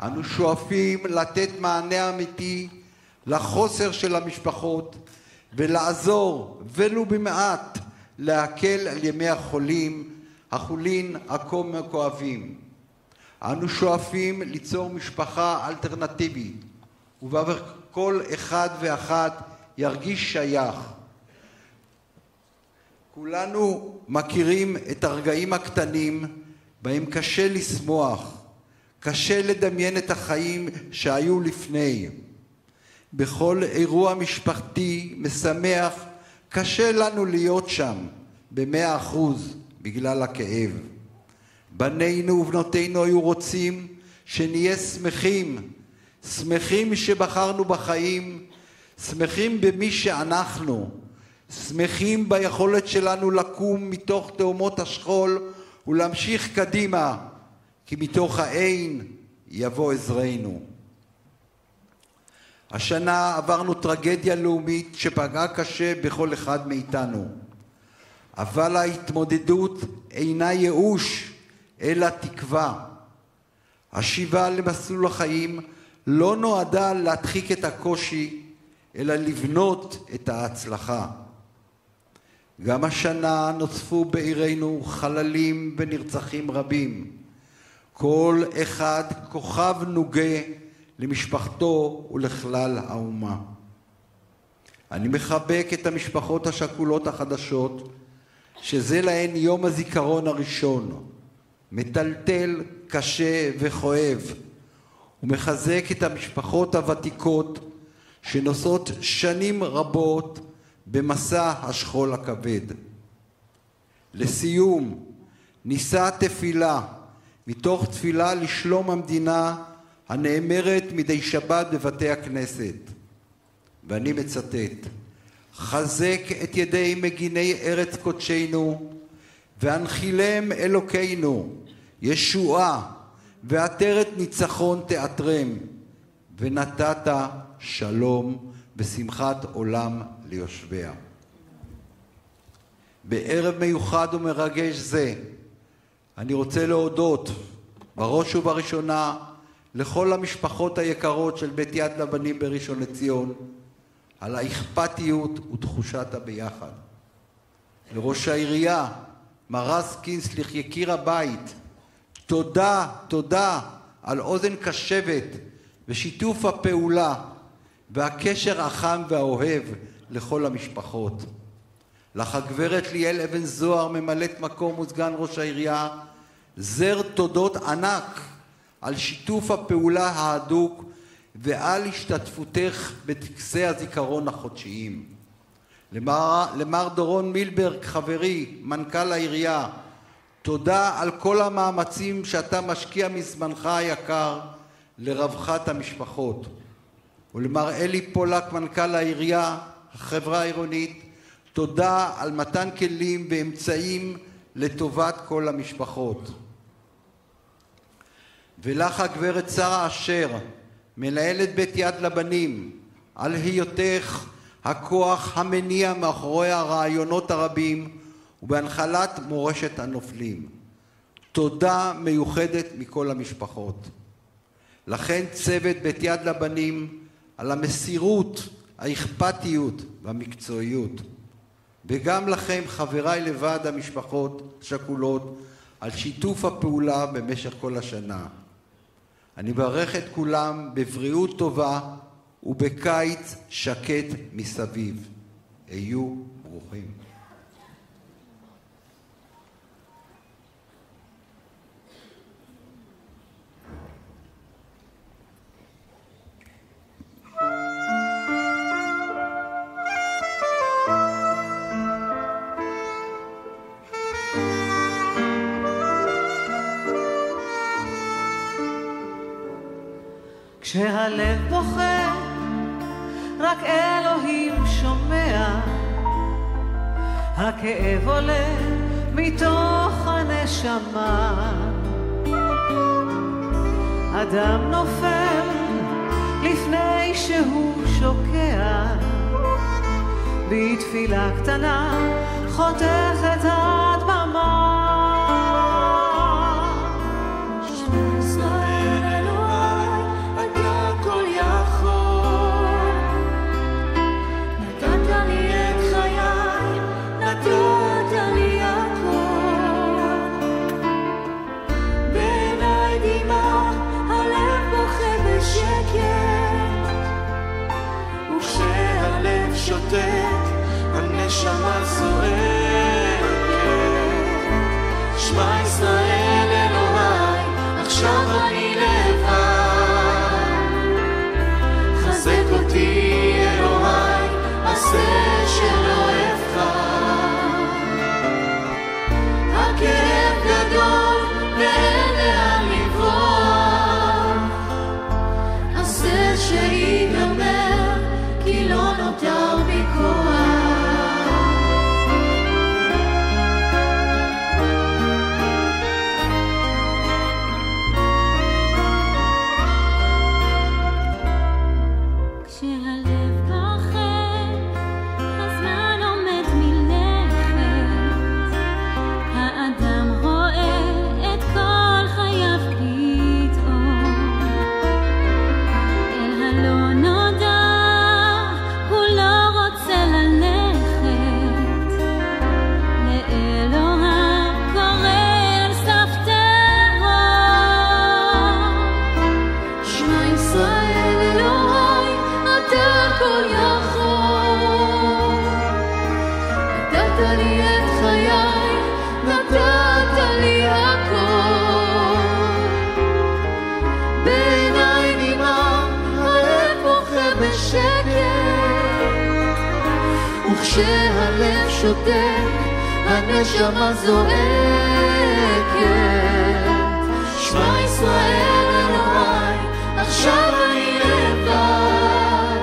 J: אנו שואפים לתת מענה אמיתי לחוסר של המשפחות ולעזור ולו במעט להקל על ימי החולין הכואבים. אנו שואפים ליצור משפחה אלטרנטיבית ובה כל אחד ואחת ירגיש שייך. כולנו מכירים את הרגעים הקטנים בהם קשה לשמוח, קשה לדמיין את החיים שהיו לפני. בכל אירוע משפחתי משמח קשה לנו להיות שם ב100% בגלל הכאב. בנינו ובנותינו היו רוצים שנהיה שמחים שבחרנו בחיים, שמחים במי שאנחנו, שמחים ביכולת שלנו לקום מתוך תאומות השכול ולהמשיך קדימה, כי מתוך העין יבוא עזרנו. השנה עברנו טרגדיה לאומית שפגעה קשה בכל אחד מאיתנו, אבל ההתמודדות אינה ייאוש אלא תקווה. השיבה למסלול החיים לא נועדה להדחיק את הקושי אלא לבנות את ההצלחה. גם השנה נוספו בעירנו חללים ונרצחים רבים, כל אחד כוכב נוגה למשפחתו ולכלל האומה. אני מחבק את המשפחות השכולות החדשות שזה להן יום הזיכרון הראשון, מטלטל, קשה וכואב, ומחזק את המשפחות הוותיקות שנושאות שנים רבות במסע השכול הכבד. לסיום, נישא תפילה מתוך תפילה לשלום המדינה הנאמרת מדי שבת בבתי הכנסת, ואני מצטט: חזק את ידי מגיני ארץ קודשנו והנחילם אלוקינו ישועה ועטרת ניצחון תעטרם, ונתת שלום ושמחת עולם ליושביה. בערב מיוחד ומרגש זה אני רוצה להודות בראש ובראשונה לכל המשפחות היקרות של בית יד לבנים בראשון לציון על האכפתיות ותחושת הביחד. לראש העירייה מר רז קינסטליך יקיר הבית, תודה על אוזן קשבת ושיתוף הפעולה והקשר החם והאוהב לכל המשפחות. לך הגברת ליאל אבן זוהר, ממלאת מקום וסגן ראש העירייה, זר תודות ענק על שיתוף הפעולה ההדוק ועל השתתפותך בטקסי הזיכרון החודשיים. למר דורון מילברג, חברי, מנכ"ל העירייה, תודה על כל המאמצים שאתה משקיע מזמנך היקר לרווחת המשפחות. ולמר אלי פולק, מנכ"ל העירייה, החברה העירונית, תודה על מתן כלים ואמצעים לטובת כל המשפחות. ולך הגברת שרה אשר, מנהלת בית יד לבנים, על היותך הכוח המניע מאחורי הרעיונות הרבים ובהנחלת מורשת הנופלים. תודה מיוחדת מכל המשפחות. לכן צוות בית יד לבנים על המסירות, האכפתיות והמקצועיות. וגם לכם, חבריי לוועד המשפחות שכולות, על שיתוף הפעולה במשך כל השנה. אני מברך את כולם בבריאות טובה ובקיץ שקט מסביב. היו ברוכים.
C: כשהלב בוכה, רק אלוהים שומע, הכאב עולה מתוך הנשמה. אדם נופל לפני שהוא שוקע, בתפילה קטנה חותכת הדממה.
G: שותק, הנשמה זועקת.
I: כשהלב שותק, הנשמה זועקת. שמע ישראל אלוהי, עכשיו אני לבד.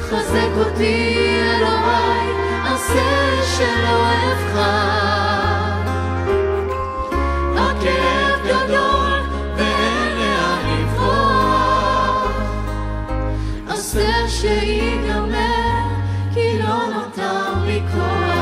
I: חזק אותי אלוהי, עשה שלא אבחר. הכאב גדול ואין לאן לברוח. עשה שיגמר, כי לא נותר לי כוח.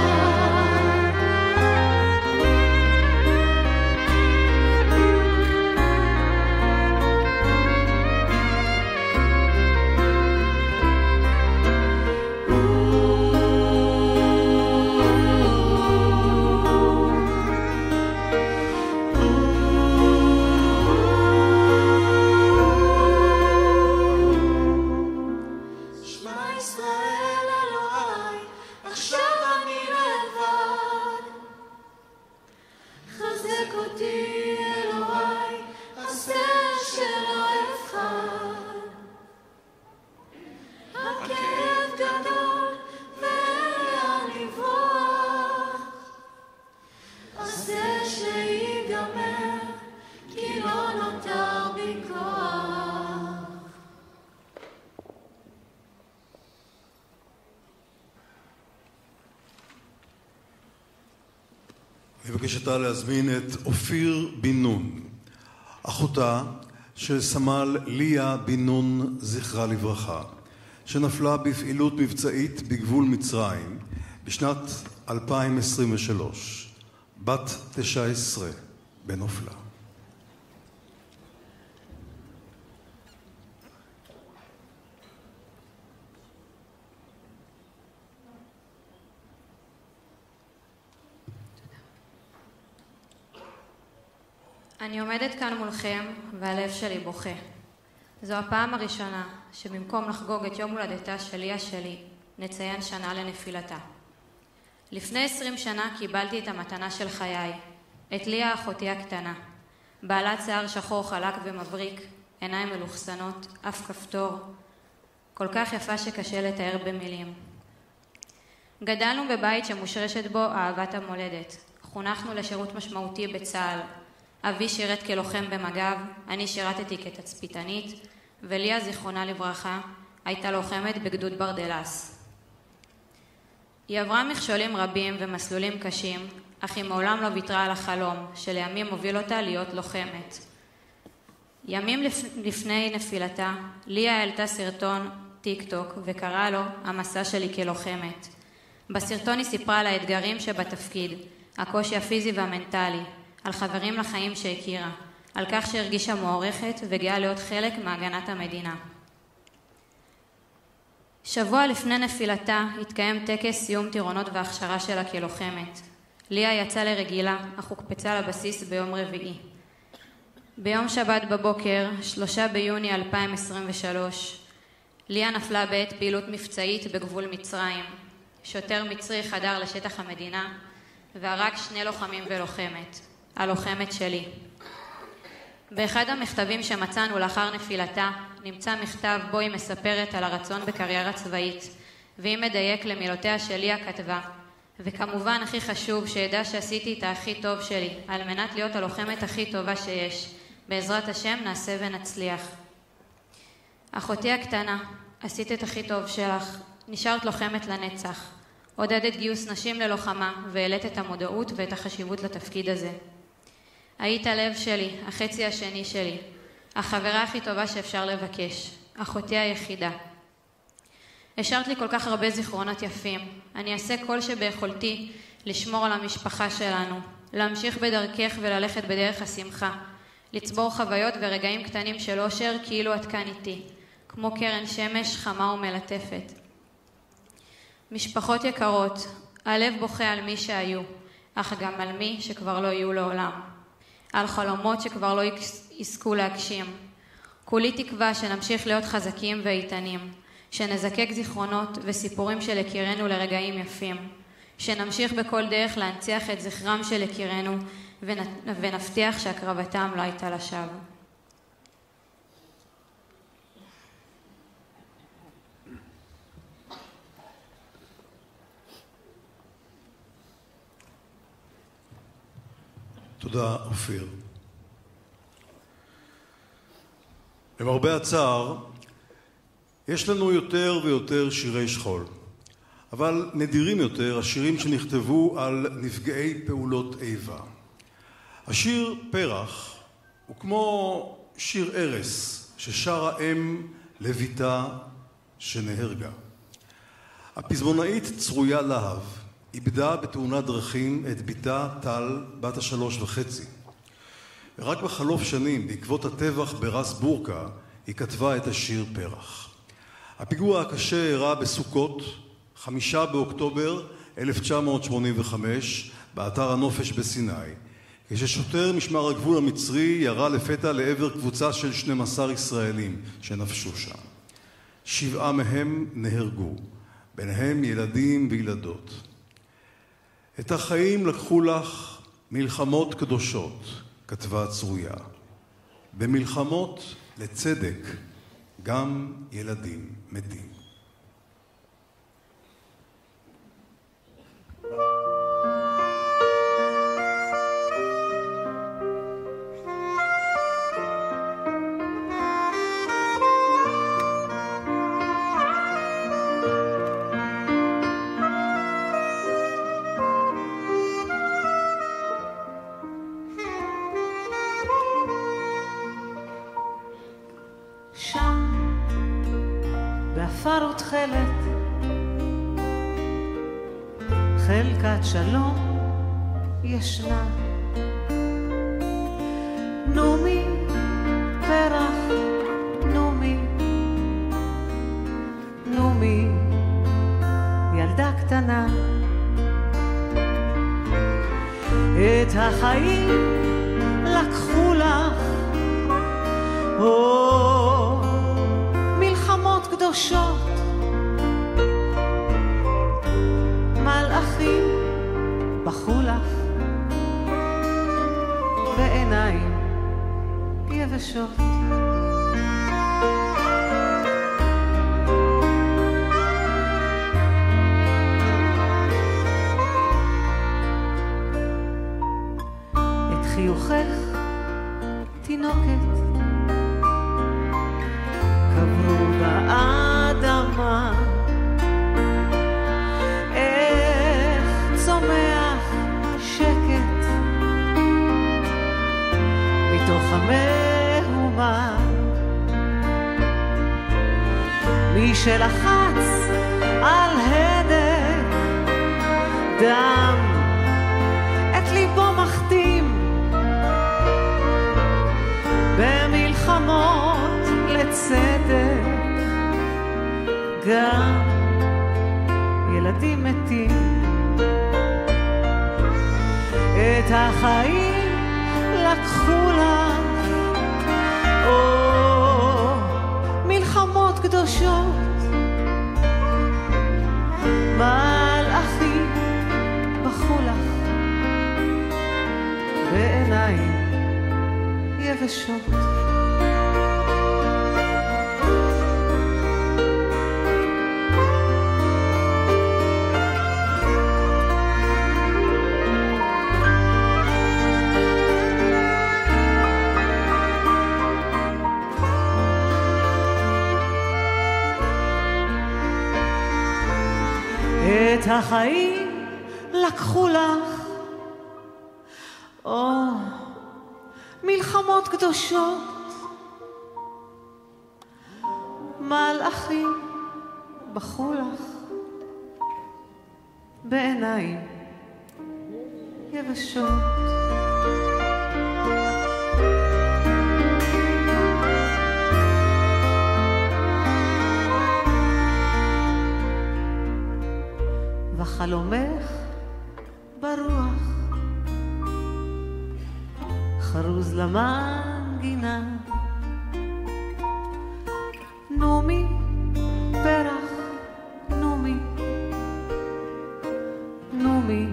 A: אני מבקש אותה להזמין את אופיר בן נון, אחותה של סמל ליה בן נון, זכרה לברכה, שנפלה בפעילות מבצעית בגבול מצרים בשנת 2023, בת 19 בנופלה.
K: אני עומדת כאן מולכם והלב שלי בוכה. זו הפעם הראשונה שבמקום לחגוג את יום הולדתה של ליה שלי, נציין שנה לנפילתה. לפני 20 שנה קיבלתי את המתנה של חיי, את ליה אחותי הקטנה. בעלת שיער שחור חלק ומבריק, עיניים מלוכסנות, אף כפתור. כל כך יפה שקשה לתאר במילים. גדלנו בבית שמושרשת בו אהבת המולדת. חונכנו לשירות משמעותי בצה"ל. אבי שירת כלוחם במג"ב, אני שירתתי כתצפיתנית, וליה זיכרונה לברכה הייתה לוחמת בגדוד ברדלס. היא עברה מכשולים רבים ומסלולים קשים, אך היא מעולם לא ויתרה על החלום, שלימים הוביל אותה להיות לוחמת. ימים לפני נפילתה, ליה העלתה סרטון טיק טוק וקראה לו המסע שלי כלוחמת. בסרטון היא סיפרה על האתגרים שבתפקיד, הקושי הפיזי והמנטלי, על חברים לחיים שהכירה, על כך שהרגישה מוערכת וגאה להיות חלק מהגנת המדינה. שבוע לפני נפילתה התקיים טקס סיום טירונות והכשרה שלה כלוחמת. ליה יצאה לרגילה, אך הוקפצה לבסיס ביום רביעי. ביום שבת בבוקר, 3 ביוני 2023, ליה נפלה בעת פעילות מבצעית בגבול מצרים. שוטר מצרי חדר לשטח המדינה והרג 2 לוחמים ולוחמת. הלוחמת שלי. באחד המכתבים שמצאנו לאחר נפילתה, נמצא מכתב בו היא מספרת על הרצון בקריירה צבאית, והיא מדייק למילותיה שליה כתבה, וכמובן הכי חשוב שידע שעשיתי את הכי טוב שלי, על מנת להיות הלוחמת הכי טובה שיש. בעזרת השם נעשה ונצליח. אחותי הקטנה, עשית את הכי טוב שלך, נשארת לוחמת לנצח. עודדת גיוס נשים ללוחמה והעלית את המודעות ואת החשיבות לתפקיד הזה. היית הלב שלי, החצי השני שלי, החברה הכי טובה שאפשר לבקש, אחותי היחידה. השארת לי כל כך הרבה זיכרונות יפים. אני אעשה כל שביכולתי לשמור על המשפחה שלנו, להמשיך בדרכך וללכת בדרך השמחה, לצבור חוויות ורגעים קטנים של אושר כאילו את כאן איתי, כמו קרן שמש חמה ומלטפת. משפחות יקרות, הלב בוכה על מי שהיו, אך גם על מי שכבר לא יהיו לעולם. על חלומות שכבר לא יזכו להגשים. כולי תקווה שנמשיך להיות חזקים ואיתנים, שנזקק זיכרונות וסיפורים של יקירנו לרגעים יפים, שנמשיך בכל דרך להנציח את זכרם של יקירנו ונבטיח שהקרבתם לא הייתה לשווא.
A: תודה, אופיר. למרבה הצער, יש לנו יותר ויותר שירי שכול, אבל נדירים יותר השירים שנכתבו על נפגעי פעולות איבה. השיר פרח הוא כמו שיר ערש ששרה אם לביתה שנהרגה. הפזמונאית צרויה להב איבדה בתאונת דרכים את ביתה טל בת 3.5. ורק בחלוף שנים, בעקבות הטבח ברס בורקה, היא כתבה את השיר פרח. הפיגוע הקשה אירע בסוכות, 5 באוקטובר 1985, באתר הנופש בסיני, כששוטר משמר הגבול המצרי ירה לפתע לעבר קבוצה של 12 ישראלים שנפשו שם. 7 מהם נהרגו, ביניהם ילדים וילדות. את החיים לקחו לך מלחמות קדושות, כתבה צרויה. במלחמות לצדק גם ילדים מתים.
C: עפר ותכלת, חלקת שלום ישנה. נומי פרח, נומי, נומי, ילדה קטנה. את החיים לקחו לך, מלחמות קדושות, מלאכים בחו לך בעיניים יבשות. את חיוכך תינוקת קברו באדמה. איך צומח שקט מתוך המהומה. מי שלחץ על הדק דם את ליבו מכתים. במלחמות לצדק גם ילדים מתים. את החיים לקחו לך, מלחמות קדושות, מלאכים בחו לך בעיניים יבשות. את החיים לקחו לך, מלחמות קדושות, מלאכים בחו לך בעיניים יבשות. וחלומך ברוח חרוז למנגינה. נומי פרח, נומי, נומי,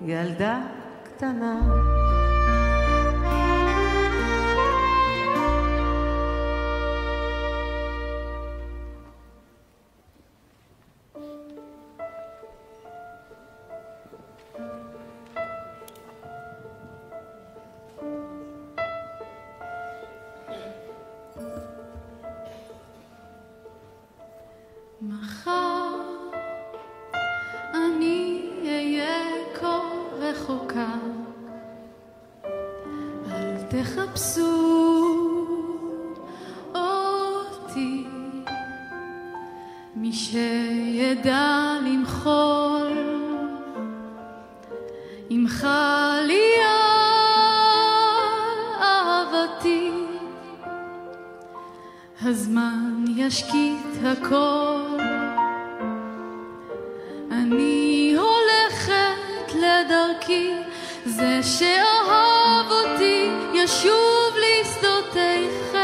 C: ילדה קטנה.
L: חפשו אותי, מי שידע למחול אם חלי אהבתי, הזמן ישקיט הכל. אני הולכת לדרכי, זה שאהב אותי ישוב לשדותיכם.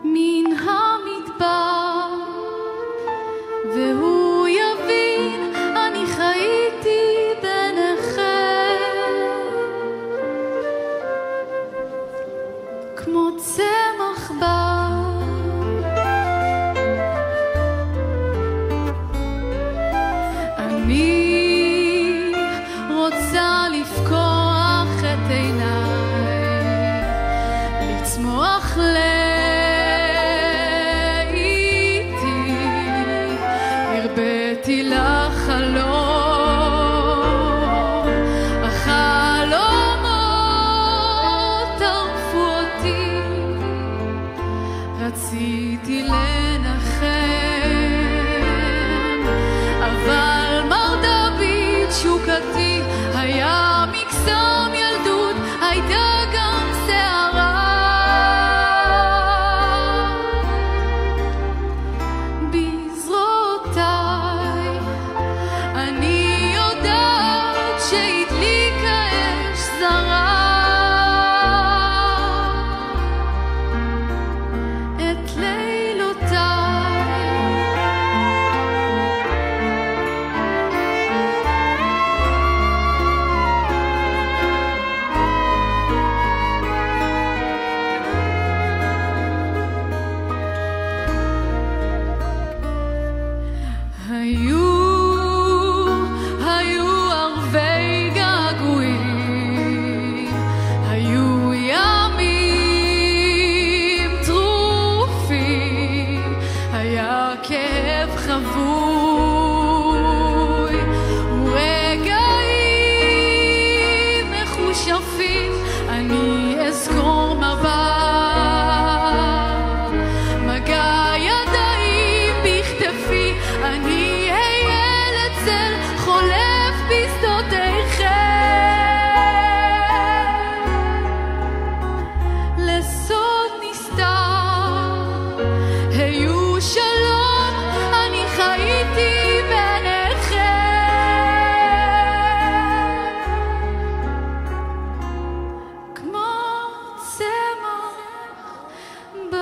L: מן המדבר והוא יבין אני חייתי ביניכם, כמו צמח בר. אני רוצה לפקוח את עיניי, לצמוח לאיתי, הרבאתי לחלום, החלומות טרפו אותי, רציתי לנחם, אבל מר דוד שוקתי היה מקסם ילדות, הייתה גם שערה. בזרועותיי אני יודעת שהדליק האש זרה את לילותיי. היו ערבי געגועים, היו ימים טרופים, היה כאב חבוי ורגעים מחושפים. אני אזכור מבט, מגע ידיים בכתפי, אני הילד צל חולף בשדותיכם, לסוד נסתר היו שלום, אני חייתי ביניכם, כמו צמח בר.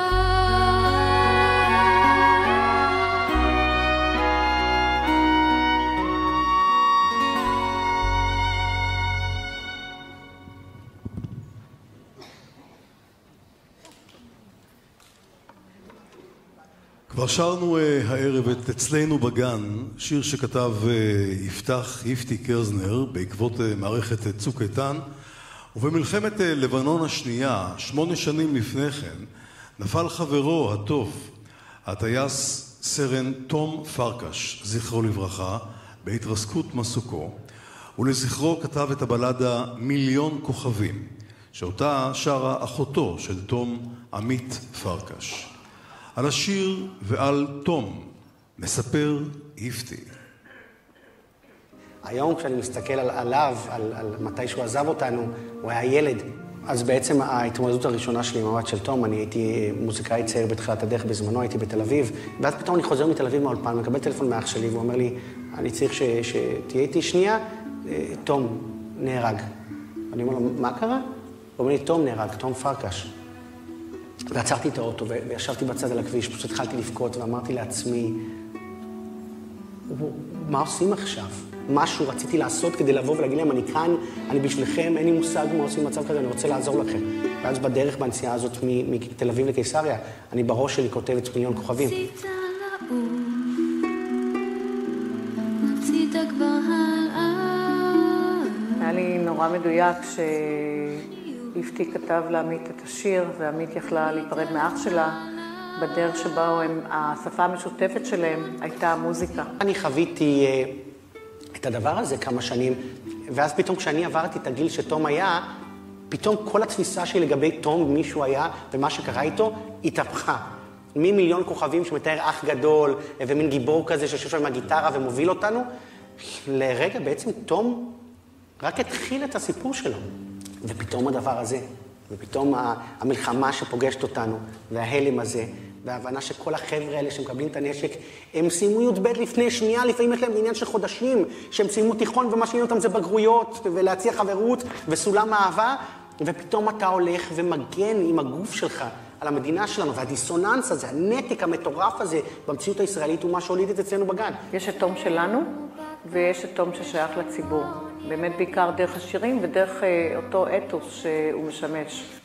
A: כבר שרנו הערב את אצלנו בגן, שיר שכתב יפתי קרזנר בעקבות מערכת צוק איתן, ובמלחמת לבנון השנייה, 8 שנים לפני כן, נפל חברו הטוב, הטייס סרן תום פרקש, זכרו לברכה, בהתרסקות מסוקו, ולזכרו כתב את הבלדה מיליון כוכבים, שאותה שרה אחותו של תום, עמית פרקש. על השיר ועל תום מספר יפתי.
M: היום כשאני מסתכל עליו, על מתי שהוא עזב אותנו, הוא היה ילד. אז בעצם ההתמודדות הראשונה שלי עם המוות של תום, אני הייתי מוזיקאי צעיר בתחילת הדרך בזמנו, הייתי בתל אביב, ואז פתאום אני חוזר מתל אביב מהאולפן, מקבל טלפון מאח שלי, והוא אומר לי, אני צריך שתהיה איתי שנייה, תום נהרג. אני אומר לו, מה קרה? הוא אומר לי, תום נהרג, תום פרקש. ועצרתי את האוטו וישבתי בצד על הכביש, פשוט התחלתי לבכות ואמרתי לעצמי, מה עושים עכשיו? משהו רציתי לעשות כדי לבוא ולהגיד להם, אני כאן, אני בשבילכם, אין לי מושג מה עושים במצב כזה, אני רוצה לעזור לכם. ואז בדרך בנסיעה הזאת מתל אביב לקיסריה, אני בראש שלי כותב את מיליון כוכבים.
N: היה לי נורא מדויק יפתי כתב לעמית את השיר, ועמית יכלה להיפרד מאח שלה, בדרך שבה השפה המשותפת שלהם הייתה המוזיקה.
M: אני חוויתי את הדבר הזה כמה שנים, ואז פתאום כשאני עברתי את הגיל שתום היה, פתאום כל התפיסה שלי לגבי תום, מי שהוא היה ומה שקרה איתו, התהפכה. ממיליון כוכבים שמתאר אח גדול ומין גיבור כזה שיושב שם עם הגיטרה ומוביל אותנו, לרגע בעצם תום רק התחיל את הסיפור שלו. ופתאום הדבר הזה, ופתאום המלחמה שפוגשת אותנו, וההלם הזה, וההבנה שכל החבר'ה האלה שמקבלים את הנשק, הם סיימו י"ב לפני שנייה, לפעמים יש להם עניין של חודשים, שהם סיימו תיכון ומה שעניין אותם זה בגרויות, ולהציע חברות וסולם אהבה, ופתאום אתה הולך ומגן עם הגוף שלך על המדינה שלנו, והדיסוננס הזה, הנתק המטורף הזה במציאות הישראלית הוא מה שהוליד אצלנו בגן.
N: יש את תום שלנו ויש את תום ששייך לציבור. באמת בעיקר דרך השירים ודרך אותו אתוס שהוא משמש.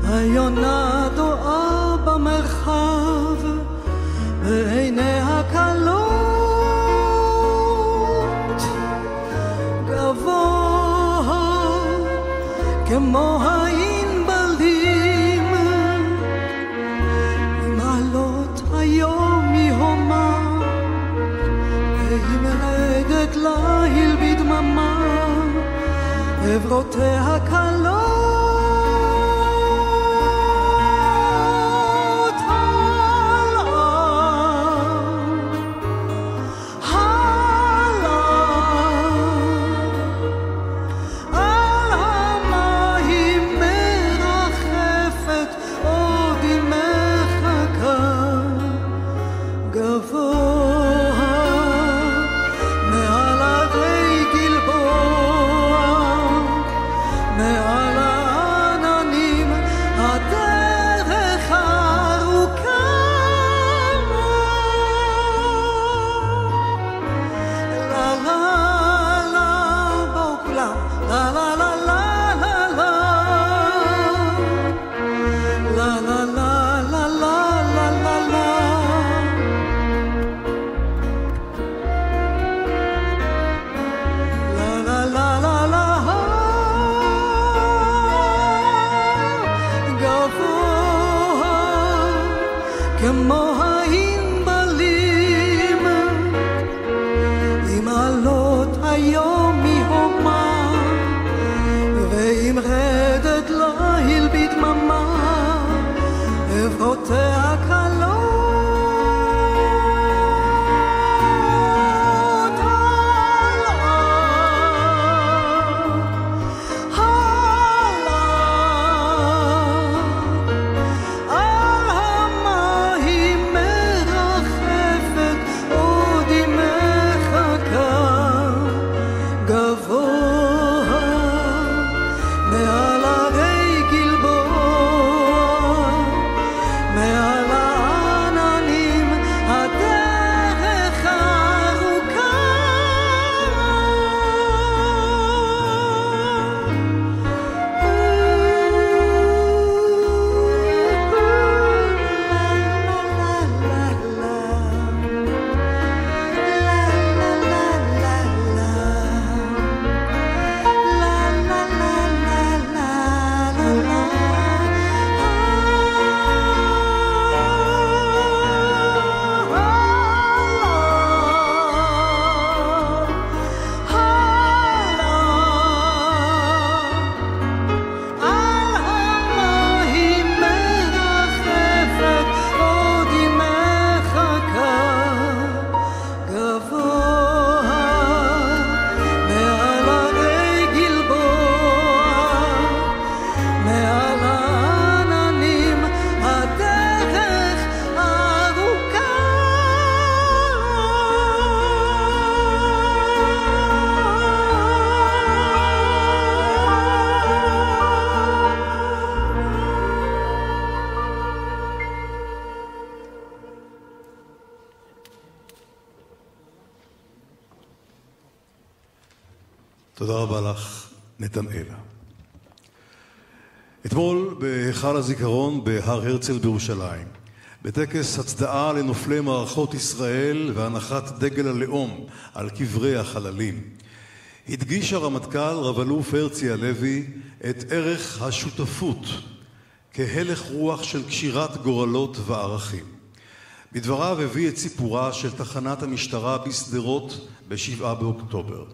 F: היונה דועה במרחב בעיניה כלות גבוה כמו הענבלים עם עלות היום מהומה והיא מרדת ליל בדממה עברותיה כלות על גבוה מעל הרי גלבוע, מעל העננים הדרך ארוכה. לה לה לה בואו כולם, לה לה לה לה לה לה לה לה לה לה לה לה לה. כמו הענבלים, עם עלות היום מהומה, ועם רדת ליל בדממה, עברותיה קלות.
A: תודה רבה לך, נתנאלה. אתמול בהיכל הזיכרון בהר הרצל בירושלים, בטקס הצדעה לנופלי מערכות ישראל והנחת דגל הלאום על קברי החללים, הדגיש הרמטכ"ל רב-אלוף הרצי הלוי את ערך השותפות כהלך רוח של קשירת גורלות וערכים. בדבריו הביא את סיפורה של תחנת המשטרה בשדרות ב7 באוקטובר.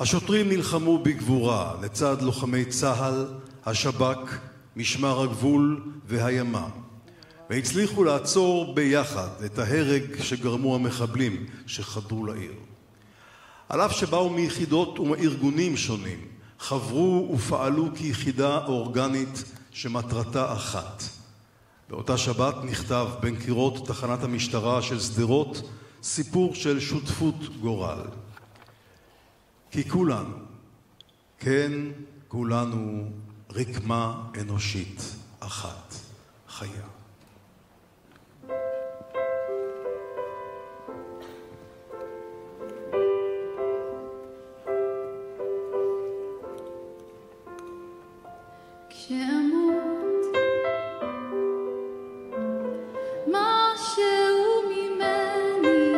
A: השוטרים נלחמו בגבורה לצד לוחמי צה"ל, השב"כ, משמר הגבול והימ"מ, והצליחו לעצור ביחד את ההרג שגרמו המחבלים שחדרו לעיר. על אף שבאו מיחידות ומארגונים שונים, חברו ופעלו כיחידה אורגנית שמטרתה אחת. באותה שבת נכתב בין קירות תחנת המשטרה של שדרות סיפור של שותפות גורל. כי כולנו, כן כולנו, רקמה אנושית אחת חיה.
L: כשאמות משהו ממני,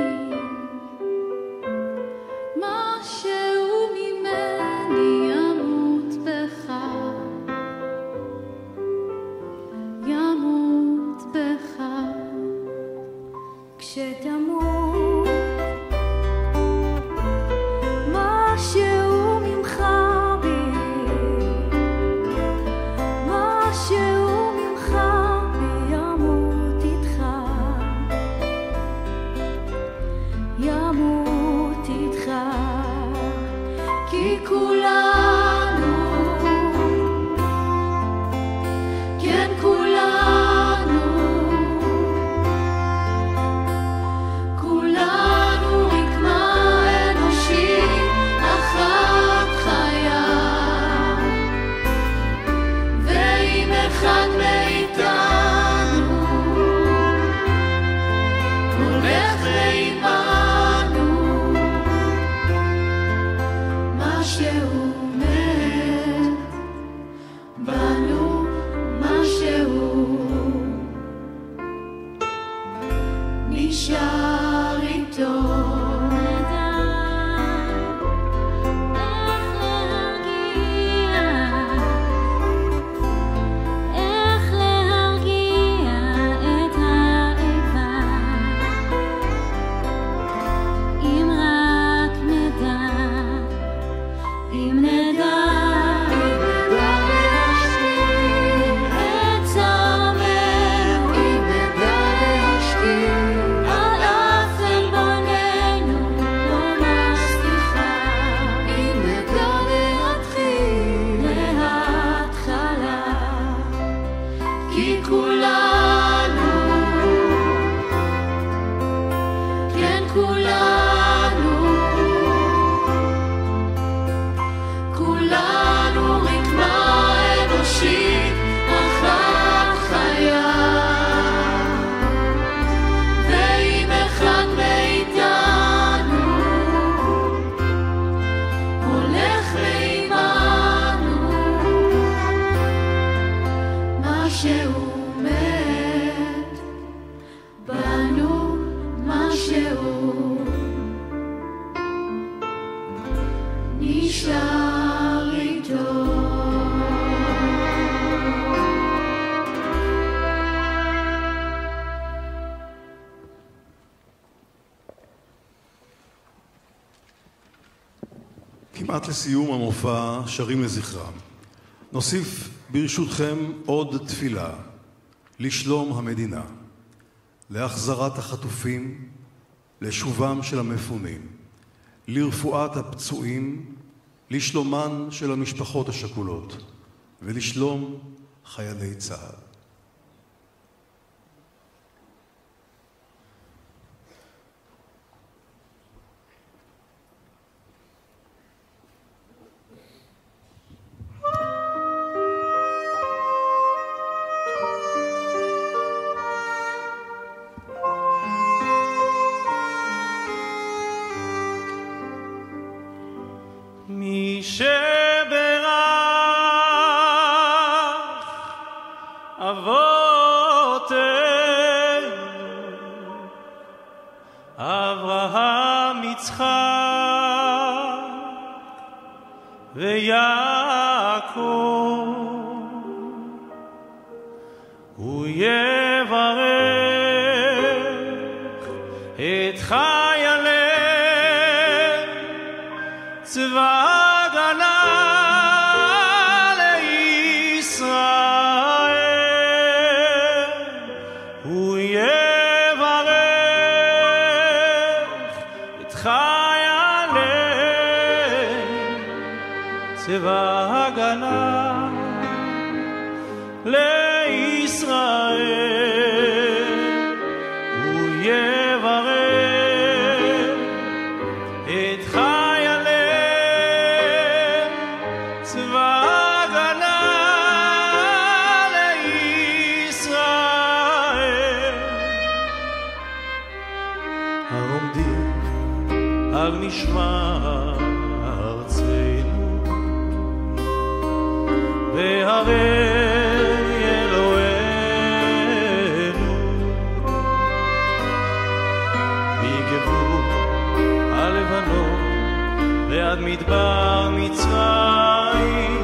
L: משהו ממני ימות בך, ימות בך. כשתמות משהו ממך בי, משהו ממך בי ימות איתך, ימות איתך. כי כולנו, כן כולנו, הולך ועימנו מה שהוא מת בנו מה שהוא נשאר איתו
A: כמעט לסיום המופע שרים לזכרם. נוסיף ברשותכם עוד תפילה לשלום המדינה, להחזרת החטופים, לשובם של המפונים, לרפואת הפצועים, לשלומן של המשפחות השכולות ולשלום חיילי צה"ל.
B: מי שברך אבותינו אברהם יצחק ויעקב הוא יברך את חיילי צבא הגנה לישראל הוא יברך את חיילי צבא הגנה לישראל הוא יברך את חיילי צבא הגנה לישראל העומדים על משמר ארצנו והרי אלוהינו מגבול הלבנון ועד מדבר מצרים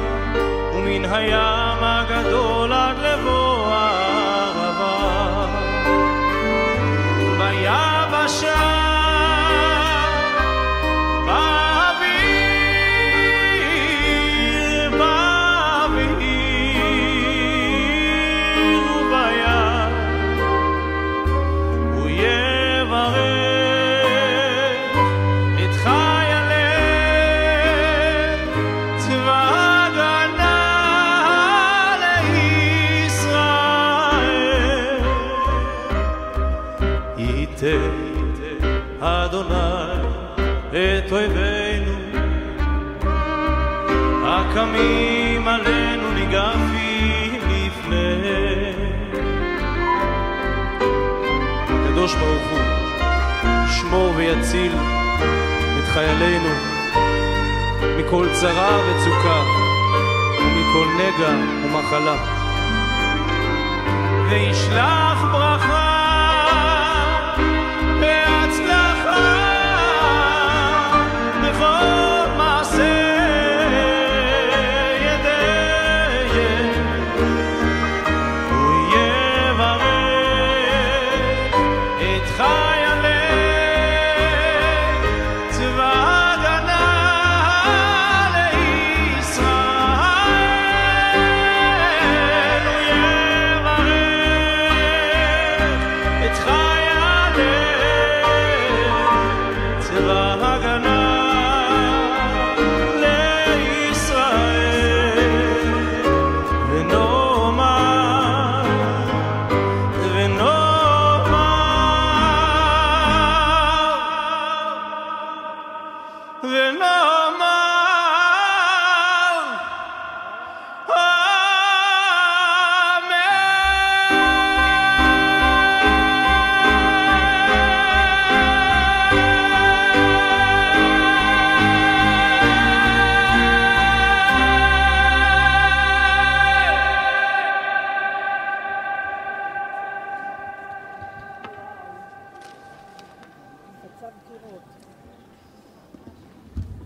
B: ומן הים הגדול עד לבוא הערבה ביבשה אדוני את אויבינו הקמים עלינו ניגפים לפני הקדוש ברוך הוא ישמור ויציל את חיילינו מכל צרה וצוקה ומכל נגע ומחלה, וישלח ברכה והצלחה בכל מעשה ידיהם, הוא יברך את חיילי צבא ההגנה לישראל, הוא יברך את חיילי צבא ההגנה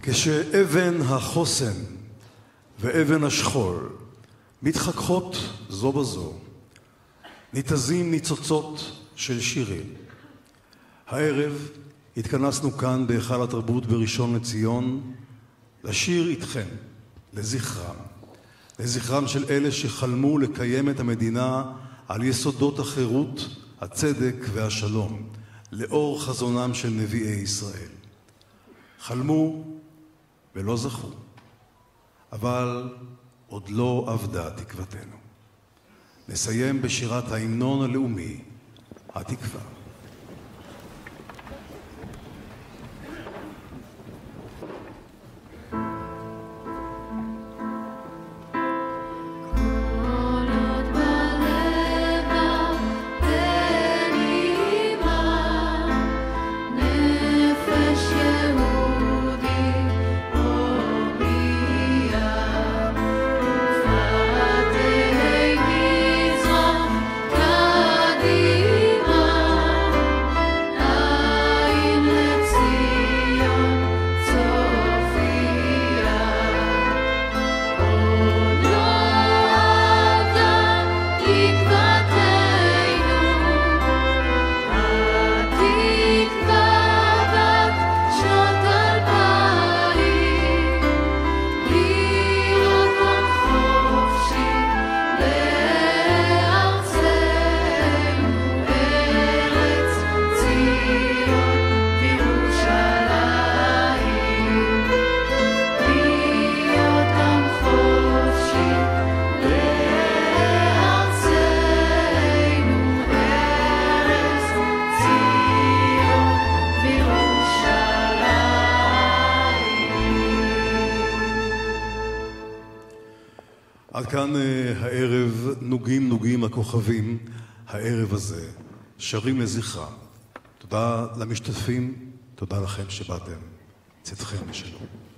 A: כשאבן החוסן ואבן השכול מתחככות זו בזו, ניתזים ניצוצות של שירים. הערב התכנסנו כאן בהיכל התרבות בראשון לציון לשיר איתכם, לזכרם של אלה שחלמו לקיים את המדינה על יסודות החירות, הצדק והשלום, לאור חזונם של נביאי ישראל. חלמו ולא זכו, אבל עוד לא אבדה תקוותנו. נסיים בשירת ההמנון הלאומי, התקווה. עד כאן הערב נוגים הכוכבים, הערב הזה, שרים לזכרם. תודה למשתתפים, תודה לכם שבאתם. צאתכם לשלום.